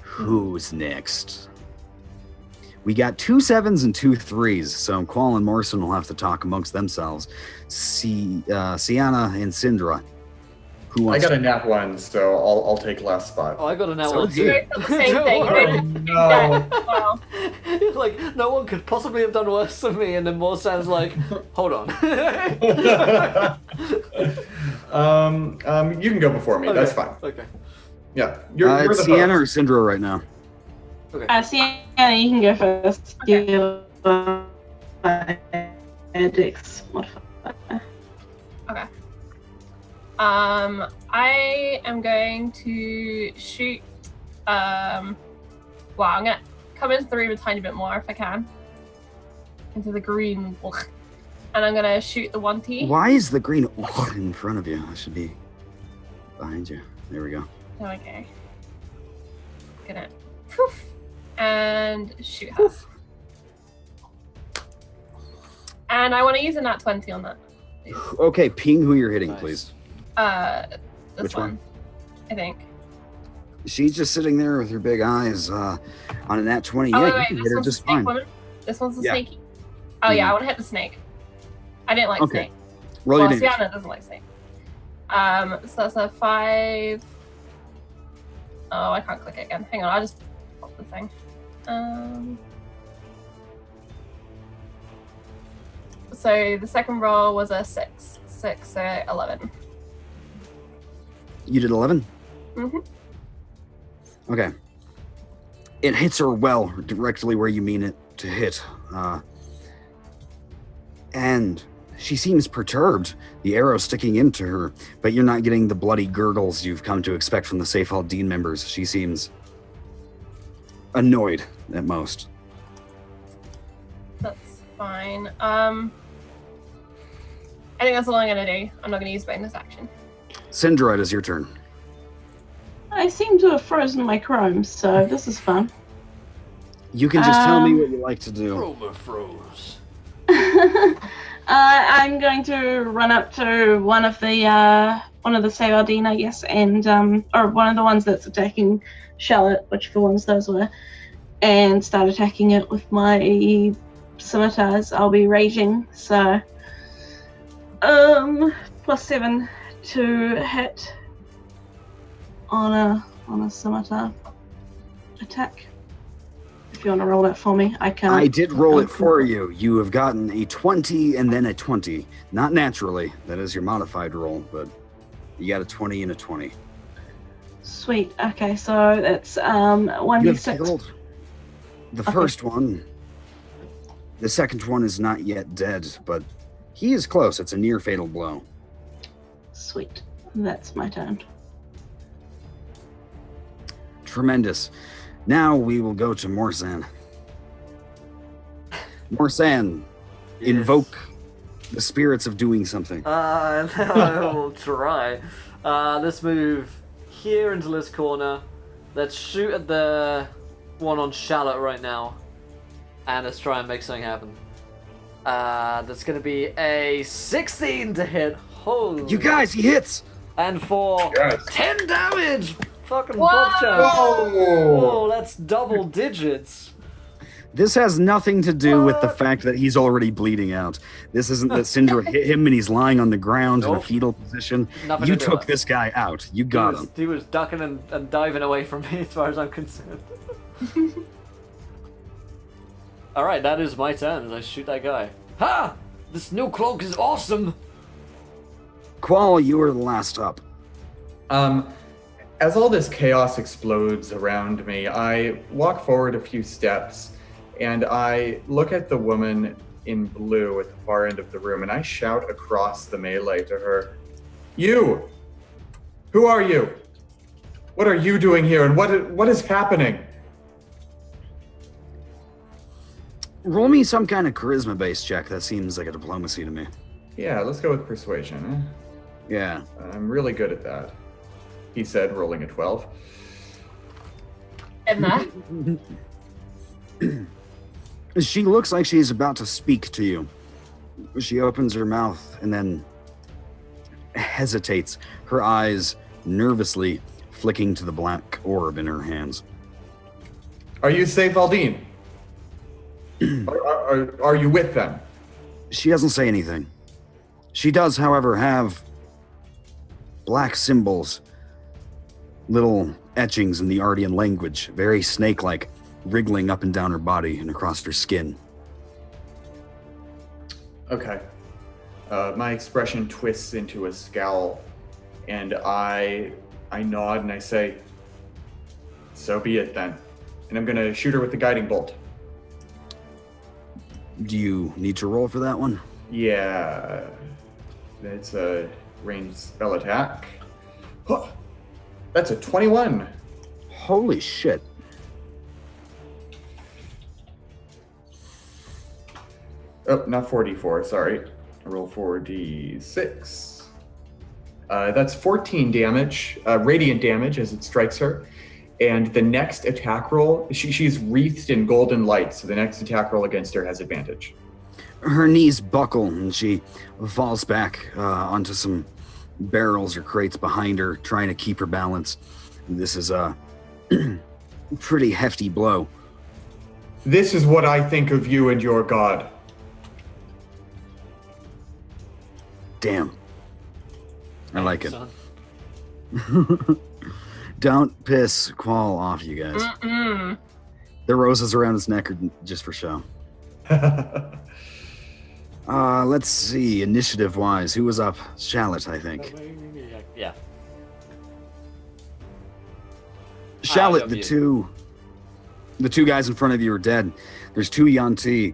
S2: Who's next? We got 2 7s and 2 3s, so Qual and Morrison will have to talk amongst themselves. Sienna and Syndra. Who
S3: I
S2: wants
S3: got a nat 1, so I'll take last spot.
S1: Oh, I got a nat
S2: So
S1: one
S2: do
S1: too.
S2: you.
S4: Both got the same
S1: Don't
S4: thing.
S1: worry.
S3: No.
S4: Wow.
S1: Like, no one could possibly have done worse than me, and then Morsan's like, hold on.
S3: You can go before me. That's fine.
S1: Okay.
S3: Yeah, you're
S2: it's
S3: the
S2: Sienna or
S3: host.
S2: Syndra right now.
S5: Sienna, you can go first.
S4: Okay.
S5: You Dex modifier.
S4: I am going to shoot. I'm gonna come into the room a tiny bit more if I can. Into the green. And I'm gonna shoot the 1T.
S2: Why is the green in front of you? I should be behind you. There we go.
S4: There we go. Gonna poof and shoot her. And I want to use a nat 20 on that.
S2: Okay, ping who you're hitting,
S1: Nice.
S2: please.
S4: This
S2: Which one?
S4: I think.
S2: She's just sitting there with her big eyes on a nat 20.
S4: Oh,
S2: Yeah,
S4: wait,
S2: you
S4: wait.
S2: can
S4: This
S2: hit her
S4: one's the
S2: just
S4: snake
S2: fine.
S4: woman. This one's the
S2: Yeah.
S4: snakey. Oh, yeah,
S2: Mhm.
S4: I want to hit the snake. I didn't like
S2: Okay.
S4: snake.
S2: Roll
S4: Well,
S2: your damage.
S4: Sienna doesn't like snake. So that's a 5. Oh, I can't click it again. Hang on, I'll just pop the thing. So the second roll was a 6. 6, so 11.
S2: You did 11?
S4: Mhm.
S2: Okay. It hits her well, directly where you mean it to hit. And she seems perturbed, the arrow sticking into her, but you're not getting the bloody gurgles you've come to expect from the Safe Haldine members. She seems annoyed at most.
S4: That's fine. I think that's all I'm gonna do. I'm not gonna use bonus action.
S2: Syndra, it is your turn.
S5: I seem to have frozen my Chrome, so this is fun.
S2: You can just tell me what you like to do.
S1: Roma froze.
S5: I'm going to run up to one of the Sayardine, I guess, and or one of the ones that's attacking Charlotte, whichever ones those were, and start attacking it with my scimitars. I'll be raging, so +7 to hit on a scimitar attack. If you want to roll that for me, I can't.
S2: I did roll it for you. You have gotten a 20 and then a 20. Not naturally. That is your modified roll, but you got a 20 and a 20.
S5: Sweet. Okay, so that's
S2: You have
S5: 1d6.
S2: killed the
S5: Okay.
S2: first one. The second one is not yet dead, but he is close. It's a near fatal blow.
S5: Sweet. That's my turn.
S2: Tremendous. Now we will go to Morsan. Morsan,
S1: Yes.
S2: invoke the spirits of doing something.
S1: I will try. Let's move here into this corner. Let's shoot at the one on Charlotte right now. And let's try and make something happen. That's going to be a 16 to hit. Holy.
S2: You guys, he hits!
S1: And for
S3: Yes.
S1: 10 damage! Fucking
S4: Whoa!
S1: buckshot.
S3: Oh!
S1: Oh, that's double digits.
S2: This has nothing to do with the fact that he's already bleeding out. This isn't that Syndra hit him and he's lying on the ground in a
S1: Nope.
S2: fetal position.
S1: Nothing
S2: You
S1: to do
S2: took
S1: with it.
S2: this guy out. You got him.
S1: He was ducking and diving away from me as far as I'm concerned. Alright, that is my turn as I shoot that guy. Ha! This new cloak is awesome!
S2: Qual, you were the last up.
S3: As all this chaos explodes around me, I walk forward a few steps and I look at the woman in blue at the far end of the room and I shout across the melee to her, "You! Who are you? What are you doing here and what is happening?"
S2: Roll me some kind of charisma-based check. That seems like a diplomacy to me.
S3: Yeah, let's go with persuasion.
S2: Yeah.
S3: I'm really good at that, he said, rolling a 12.
S4: In there.
S2: She looks like she's about to speak to you. She opens her mouth and then hesitates, her eyes nervously flicking to the black orb in her hands.
S3: Are you Safe Aldine? Are you with them?
S2: She doesn't say anything. She does, however, have black symbols, little etchings in the Ardian language, very snake-like, wriggling up and down her body and across her skin.
S3: Okay. My expression twists into a scowl, and I nod and I say, "So be it then." And I'm gonna shoot her with the guiding bolt.
S2: Do you need to roll for that one?
S3: Yeah, that's a ranged spell attack. Huh. That's a 21.
S2: Holy shit.
S3: Oh, not 4d4, sorry. I roll 4d6. That's 14 damage, radiant damage as it strikes her. And the next attack roll, she's wreathed in golden light, so the next attack roll against her has advantage.
S2: Her knees buckle and she falls back onto some barrels or crates behind her, trying to keep her balance. This is a pretty hefty blow.
S3: This is what I think of you and your god.
S2: Damn. I like it.
S1: Son.
S2: Don't piss Qual off, you guys.
S4: Mm-mm.
S2: The roses around his neck are just for show. Let's see, initiative-wise, who was up? Shallot, I think.
S1: Yeah.
S2: Shallot,
S1: love
S2: the
S1: you.
S2: two guys in front of you are dead. There's two Yanti,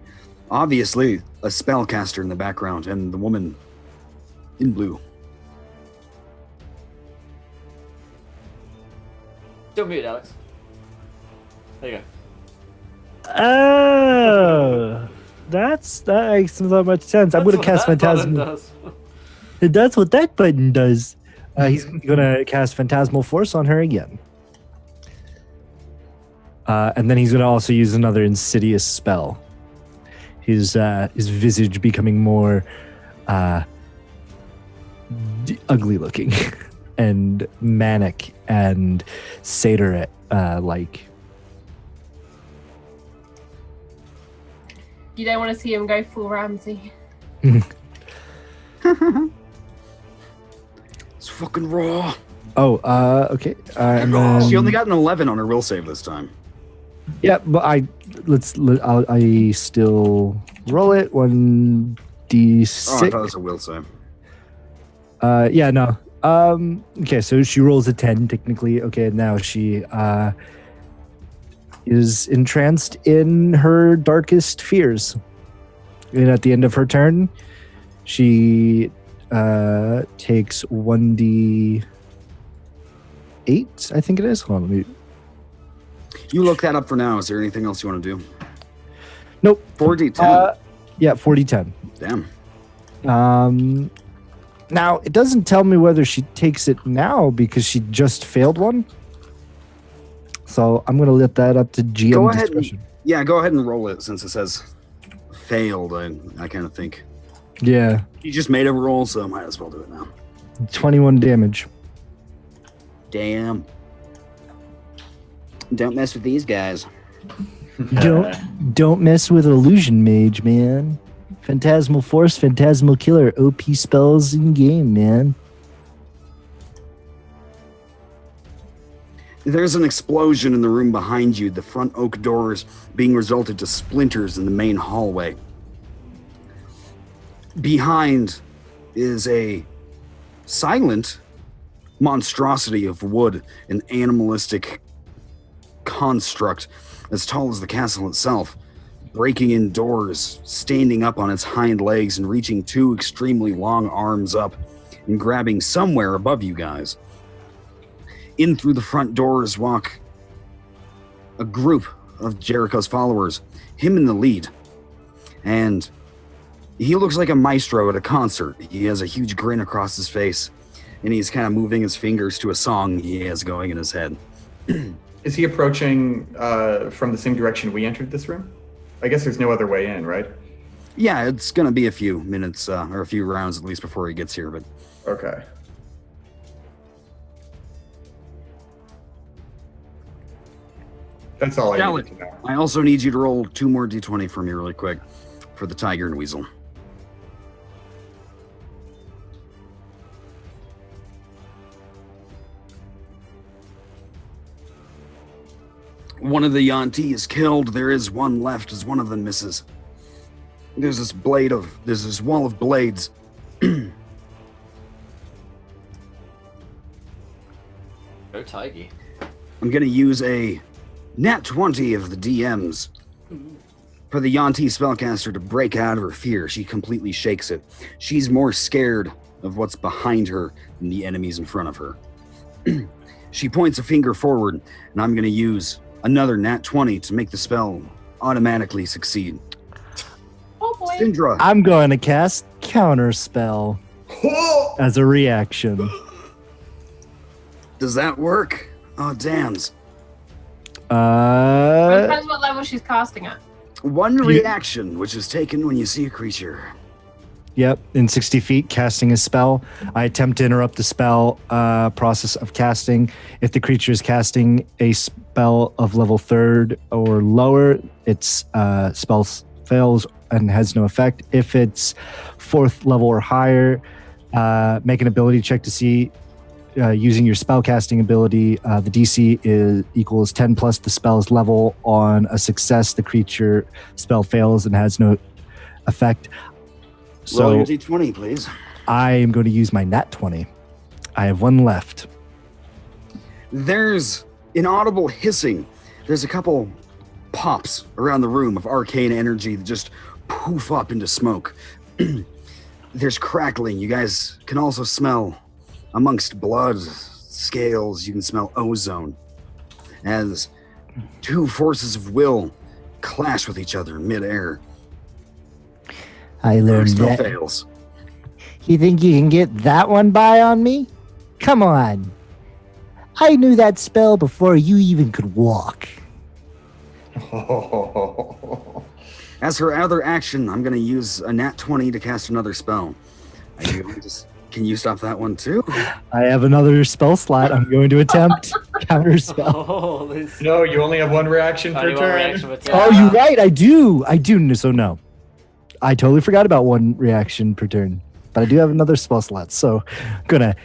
S2: obviously a spellcaster in the background, and the woman in blue.
S1: Still mute, Alex. There you go.
S6: Oh, that makes not much sense. I'm going to cast Phantasmal. That's what that button does. He's going to cast Phantasmal Force on her again. And then he's going to also use another insidious spell. His visage becoming more ugly looking and manic and satyr like.
S4: You don't want to see him go full Ramsey.
S2: It's fucking raw.
S6: Oh, okay. And then,
S2: She only got an 11 on her will save this time.
S6: yeah, but I still roll it 1d6.
S2: Oh, I thought it was a will save.
S6: Yeah, no. Okay, so she rolls a 10 technically. Okay, now she is entranced in her darkest fears. And at the end of her turn, she takes 1d8, I think it is. Hold on, let me...
S2: You look that up for now. Is there anything else you want to do?
S6: Nope.
S2: 4d10.
S6: Yeah, 40-10.
S2: Damn.
S6: Now, it doesn't tell me whether she takes it now because she just failed one. So I'm going to let that up to GM
S2: Go ahead
S6: discretion.
S2: Go ahead and roll it since it says failed. I kind of think.
S6: Yeah,
S2: You just made a roll, so I might as well do it now.
S6: 21 damage.
S2: Damn. Don't mess with these guys.
S6: Don't mess with Illusion Mage, man. Phantasmal Force, Phantasmal Killer, OP spells in game, man.
S2: There's an explosion in the room behind you, the front oak doors being resulted to splinters in the main hallway. Behind is a silent monstrosity of wood, an animalistic construct as tall as the castle itself, breaking in doors, standing up on its hind legs and reaching two extremely long arms up and grabbing somewhere above you guys. In through the front doors walk a group of Jericho's followers, him in the lead. And he looks like a maestro at a concert. He has a huge grin across his face, and he's kind of moving his fingers to a song he has going in his head.
S3: Is he approaching from the same direction we entered this room? I guess there's no other way in, right?
S2: Yeah, it's going to be a few minutes, or a few rounds at least before he gets here, but...
S3: Okay. That's all I
S2: Shallot,
S3: needed to know.
S2: I also need you to roll 2 more d20 for me really quick for the tiger and weasel. One of the Yanti is killed. There is one left as one of them misses. There's this wall of blades.
S1: Go Tiggy.
S2: I'm gonna use a nat 20 of the DMs for the Yanti spellcaster to break out of her fear. She completely shakes it. She's more scared of what's behind her than the enemies in front of her. She points a finger forward, and I'm gonna use another nat 20 to make the spell automatically succeed.
S4: Oh boy.
S2: Syndra,
S6: I'm going to cast Counterspell as a reaction.
S2: does that work? Oh, damns.
S4: Depends what level she's casting at.
S2: One reaction, which is taken when you see a creature.
S6: Yep, in 60 feet, casting a spell. I attempt to interrupt the spell process of casting. If the creature is casting a spell of level 3rd or lower, its spell fails and has no effect. If it's 4th level or higher, make an ability check to see using your spell casting ability. The DC equals 10 plus the spell's level. On A success, the creature spell fails and has no effect.
S2: Roll your
S6: So
S2: d20, please.
S6: I am going to use my nat 20. I have one left.
S2: There's an audible hissing. There's a couple pops around the room of arcane energy that just poof up into smoke. There's crackling. You guys can also smell, amongst blood, scales, you can smell ozone as 2 forces of will clash with each other in midair.
S6: I learned
S2: Still
S6: that.
S2: fails.
S6: You think you can get that one by on me? Come on. I knew that spell before you even could walk.
S2: As her other action, I'm going to use a nat 20 to cast another spell. Can you stop that one too?
S6: I have another spell slot. I'm going to attempt counterspell.
S1: Oh, this.
S3: No, you only have one reaction per
S1: Only one
S3: turn.
S1: reaction per turn.
S6: Oh, you're right. I do. So no. I totally forgot about one reaction per turn. But I do have another spell slot. So I'm gonna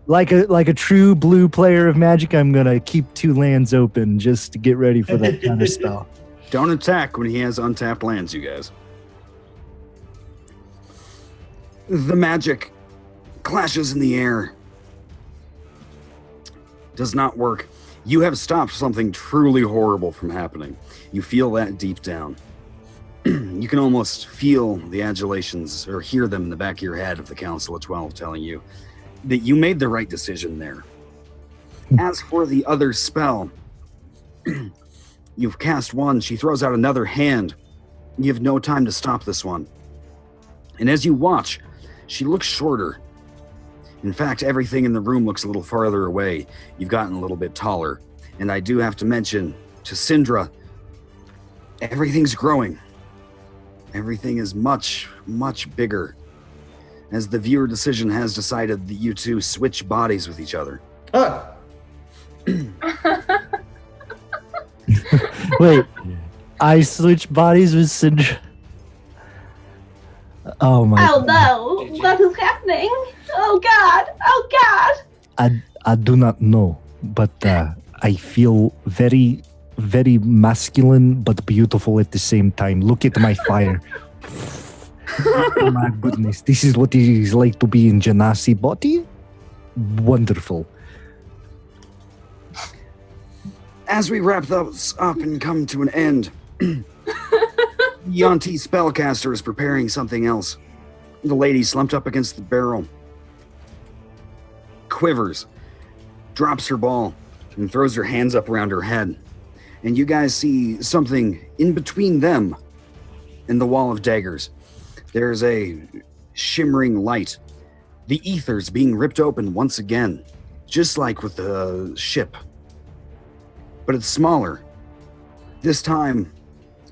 S6: like a true blue player of Magic, I'm gonna keep 2 lands open just to get ready for that counterspell.
S2: Don't attack when he has untapped lands, you guys. The magic clashes in the air. Does not work. You have stopped something truly horrible from happening. You feel that deep down. You can almost feel the adulations or hear them in the back of your head of the Council of 12 telling you that you made the right decision there. As for the other spell, you've cast one. She throws out another hand. You have no time to stop this one. And as you watch, she looks shorter. In fact, everything in the room looks a little farther away. You've gotten a little bit taller. And I do have to mention to Syndra, everything's growing. Everything is much, much bigger. As the viewer decision has decided that you two switch bodies with each other.
S3: Ah,
S6: Wait, I switch bodies with Syndra. Oh my
S5: Oh
S6: god.
S5: no, what is happening? Oh god, oh god.
S6: I do not know, but I feel very, very masculine but beautiful at the same time. Look at my fire. Oh my goodness, this is what it is like to be in Janasi body. Wonderful.
S2: As we wrap those up and come to an end, Yanti spellcaster is preparing something else. The lady slumped up against the barrel, quivers, drops her ball, and throws her hands up around her head. And you guys see something in between them and the wall of daggers. There's a shimmering light. The ether's being ripped open once again, just like with the ship. But it's smaller. This time,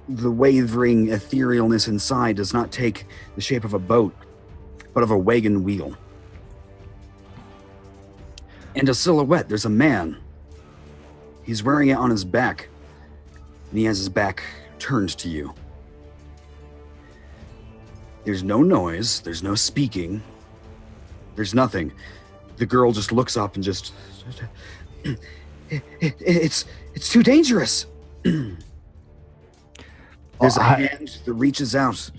S2: the wavering etherealness inside does not take the shape of a boat, but of a wagon wheel. And a silhouette, there's a man. He's wearing it on his back, and he has his back turned to you. There's no noise, there's no speaking, there's nothing. The girl just looks up and just... It's too dangerous. There's a hand that reaches out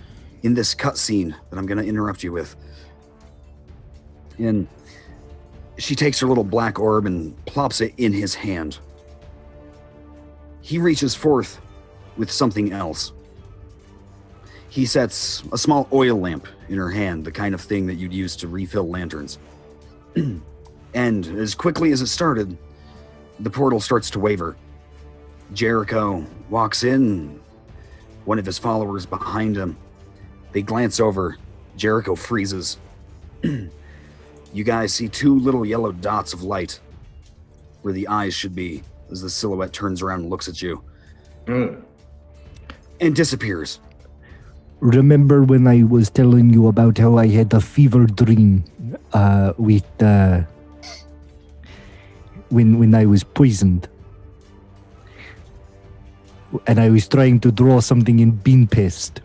S2: in this cutscene that I'm going to interrupt you with. And she takes her little black orb and plops it in his hand. He reaches forth with something else. He sets a small oil lamp in her hand, the kind of thing that you'd use to refill lanterns. And as quickly as it started, the portal starts to waver. Jericho walks in, one of his followers behind him. They glance over. Jericho freezes. You guys see two little yellow dots of light where the eyes should be as the silhouette turns around and looks at you. And disappears.
S6: Remember when I was telling you about how I had a fever dream with when I was poisoned? And I was trying to draw something in bean paste.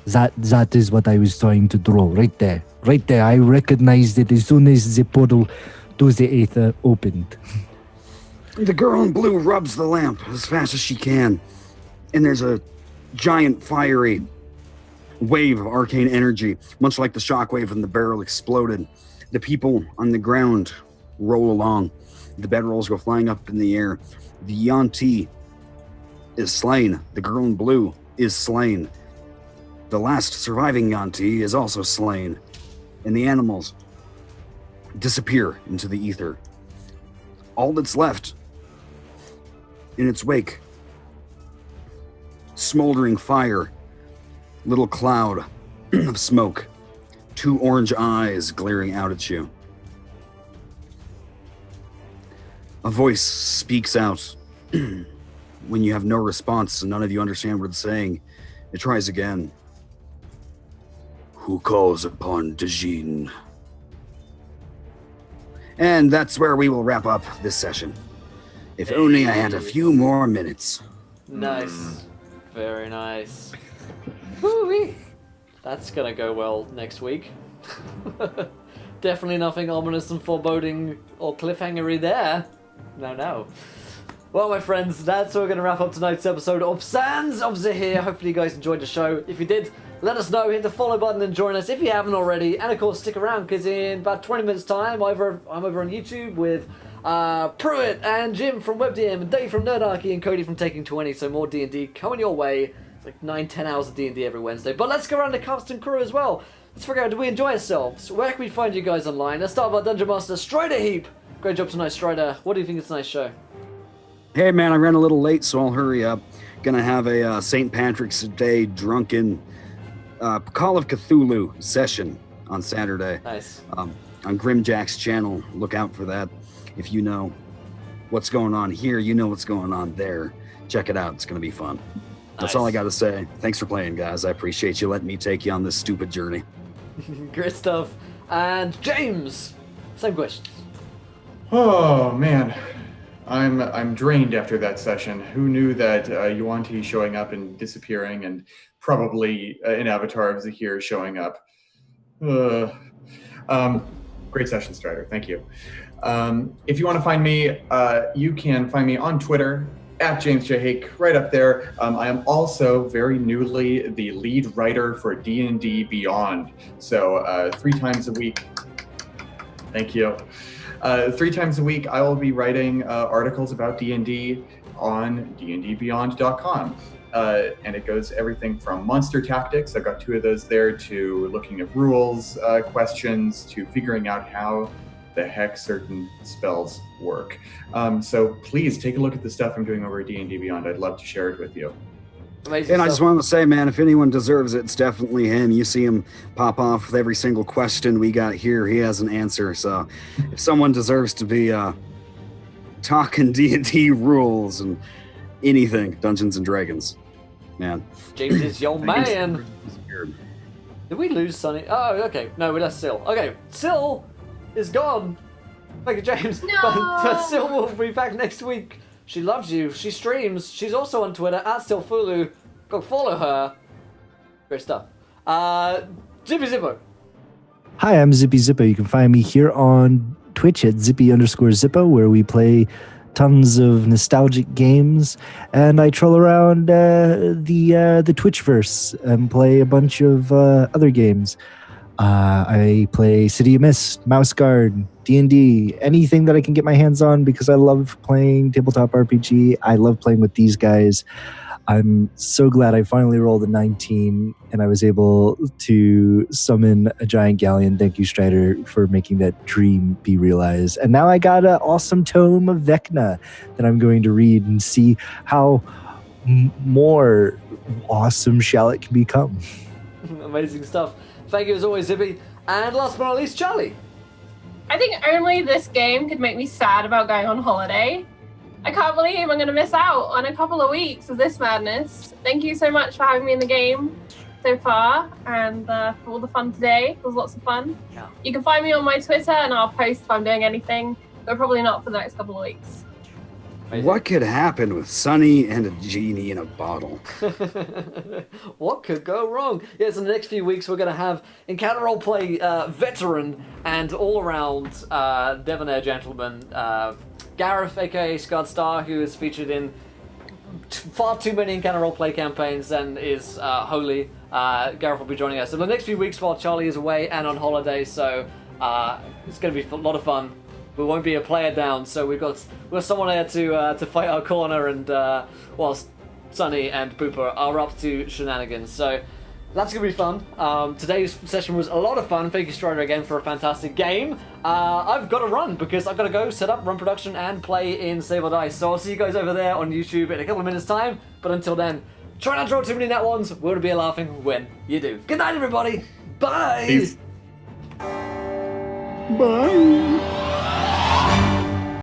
S6: That is what I was trying to draw, right there. Right there, I recognized it as soon as the portal to the Aether opened.
S2: The girl in blue rubs the lamp as fast as she can, and there's a giant fiery wave of arcane energy, much like the shockwave when the barrel exploded. The people on the ground roll along. The bedrolls go flying up in the air. The Yuan-Ti is slain. The girl in blue is slain. The last surviving Yuan-Ti is also slain. And the animals disappear into the ether. All that's left in its wake, smoldering fire, little cloud of smoke, two orange eyes glaring out at you. A voice speaks out. When you have no response and none of you understand what it's saying, it tries again. Who calls upon Dejin? And that's where we will wrap up this session. If only I had a few more minutes.
S1: Nice. Very nice. Woo-wee. That's gonna go well next week. Definitely nothing ominous and foreboding or cliffhangery there. No. Well, my friends, that's how we're going to wrap up tonight's episode of Sands of Zehir. Hopefully you guys enjoyed the show. If you did, let us know. Hit the follow button and join us if you haven't already. And of course, stick around, because in about 20 minutes' time, I'm over on YouTube with Pruitt and Jim from WebDM, and Dave from Nerdarchy, and Cody from Taking 20. So more D&D coming your way. It's like 9-10 hours of D&D every Wednesday. But let's go around the cast and crew as well. Let's figure out, do we enjoy ourselves? Where can we find you guys online? Let's start with our Dungeon Master, Strider Heap. Great job tonight, Strider. What do you think it's a nice show?
S2: Hey man, I ran a little late, so I'll hurry up. Gonna have a St. Patrick's Day drunken Call of Cthulhu session on Saturday.
S1: Nice.
S2: On Grimjack's channel. Look out for that. If you know what's going on here, you know what's going on there. Check it out. It's gonna be fun. That's all I gotta say. Thanks for playing, guys. I appreciate you letting me take you on this stupid journey.
S1: Great stuff. And James, same questions.
S3: Oh man, I'm drained after that session. Who knew that Yuan-Ti showing up and disappearing, and probably an avatar of Zehir showing up. Great session, Strider. Thank you. If you want to find me, you can find me on Twitter at James J. Hake, right up there. I am also very newly the lead writer for D&D Beyond. So 3 times a week. Thank you. 3 times a week, I will be writing articles about D&D on dndbeyond.com. And it goes everything from monster tactics, I've got 2 of those there, to looking at rules questions, to figuring out how the heck certain spells work. So please take a look at the stuff I'm doing over at D&D Beyond. I'd love to share it with you.
S1: Amazing
S2: And I
S1: stuff.
S2: just want to say, man, if anyone deserves it, it's definitely him. You see him pop off with every single question we got here. He has an answer. So if someone deserves to be talking D&D rules and anything, Dungeons and Dragons, man.
S1: James is your man.
S2: Disappeared.
S1: Did we lose Sonny? Oh, okay. No, we lost Syl. Okay, Syl is gone. Thank you, James.
S4: No!
S1: But Syl will be back next week. She loves you. She streams. She's also on Twitter at StillFulu. Go follow her. Great stuff. Zippy Zippo.
S7: Hi, I'm Zippy Zippo. You can find me here on Twitch at Zippy_Zippo, where we play tons of nostalgic games, and I troll around the Twitchverse and play a bunch of other games. I play City of Mist, Mouse Guard, D&D, anything that I can get my hands on because I love playing tabletop RPG. I love playing with these guys. I'm so glad I finally rolled a 19 and I was able to summon a giant galleon. Thank you, Strider, for making that dream be realized. And now I got an awesome tome of Vecna that I'm going to read and see how more awesome shall it can become.
S1: Amazing stuff. Thank you as always, Zippy. And last but not least, Charlie.
S4: I think only this game could make me sad about going on holiday. I can't believe I'm going to miss out on a couple of weeks of this madness. Thank you so much for having me in the game so far and for all the fun today. It was lots of fun.
S1: Yeah.
S4: You can find me on my Twitter and I'll post if I'm doing anything, but probably not for the next couple of weeks.
S1: Amazing.
S2: What could happen with Sunny and a genie in a bottle?
S1: What could go wrong? Yes, in the next few weeks we're going to have Encounter Roleplay veteran and all-around debonair gentleman, Gareth, aka Scud Star, who is featured in far too many Encounter Roleplay campaigns and is holy. Gareth will be joining us in the next few weeks while Charlie is away and on holiday, so it's going to be a lot of fun. We won't be a player down, so we've got someone there to fight our corner, and whilst Sunny and Pooper are up to shenanigans. So that's going to be fun. Today's session was a lot of fun. Thank you, Strider, again for a fantastic game. I've got to run because I've got to go set up, run production, and play in Save or Die. So I'll see you guys over there on YouTube in a couple of minutes' time. But until then, try not to draw too many net ones. We'll be laughing when you do. Good night, everybody. Bye.
S3: Peace.
S2: Bye.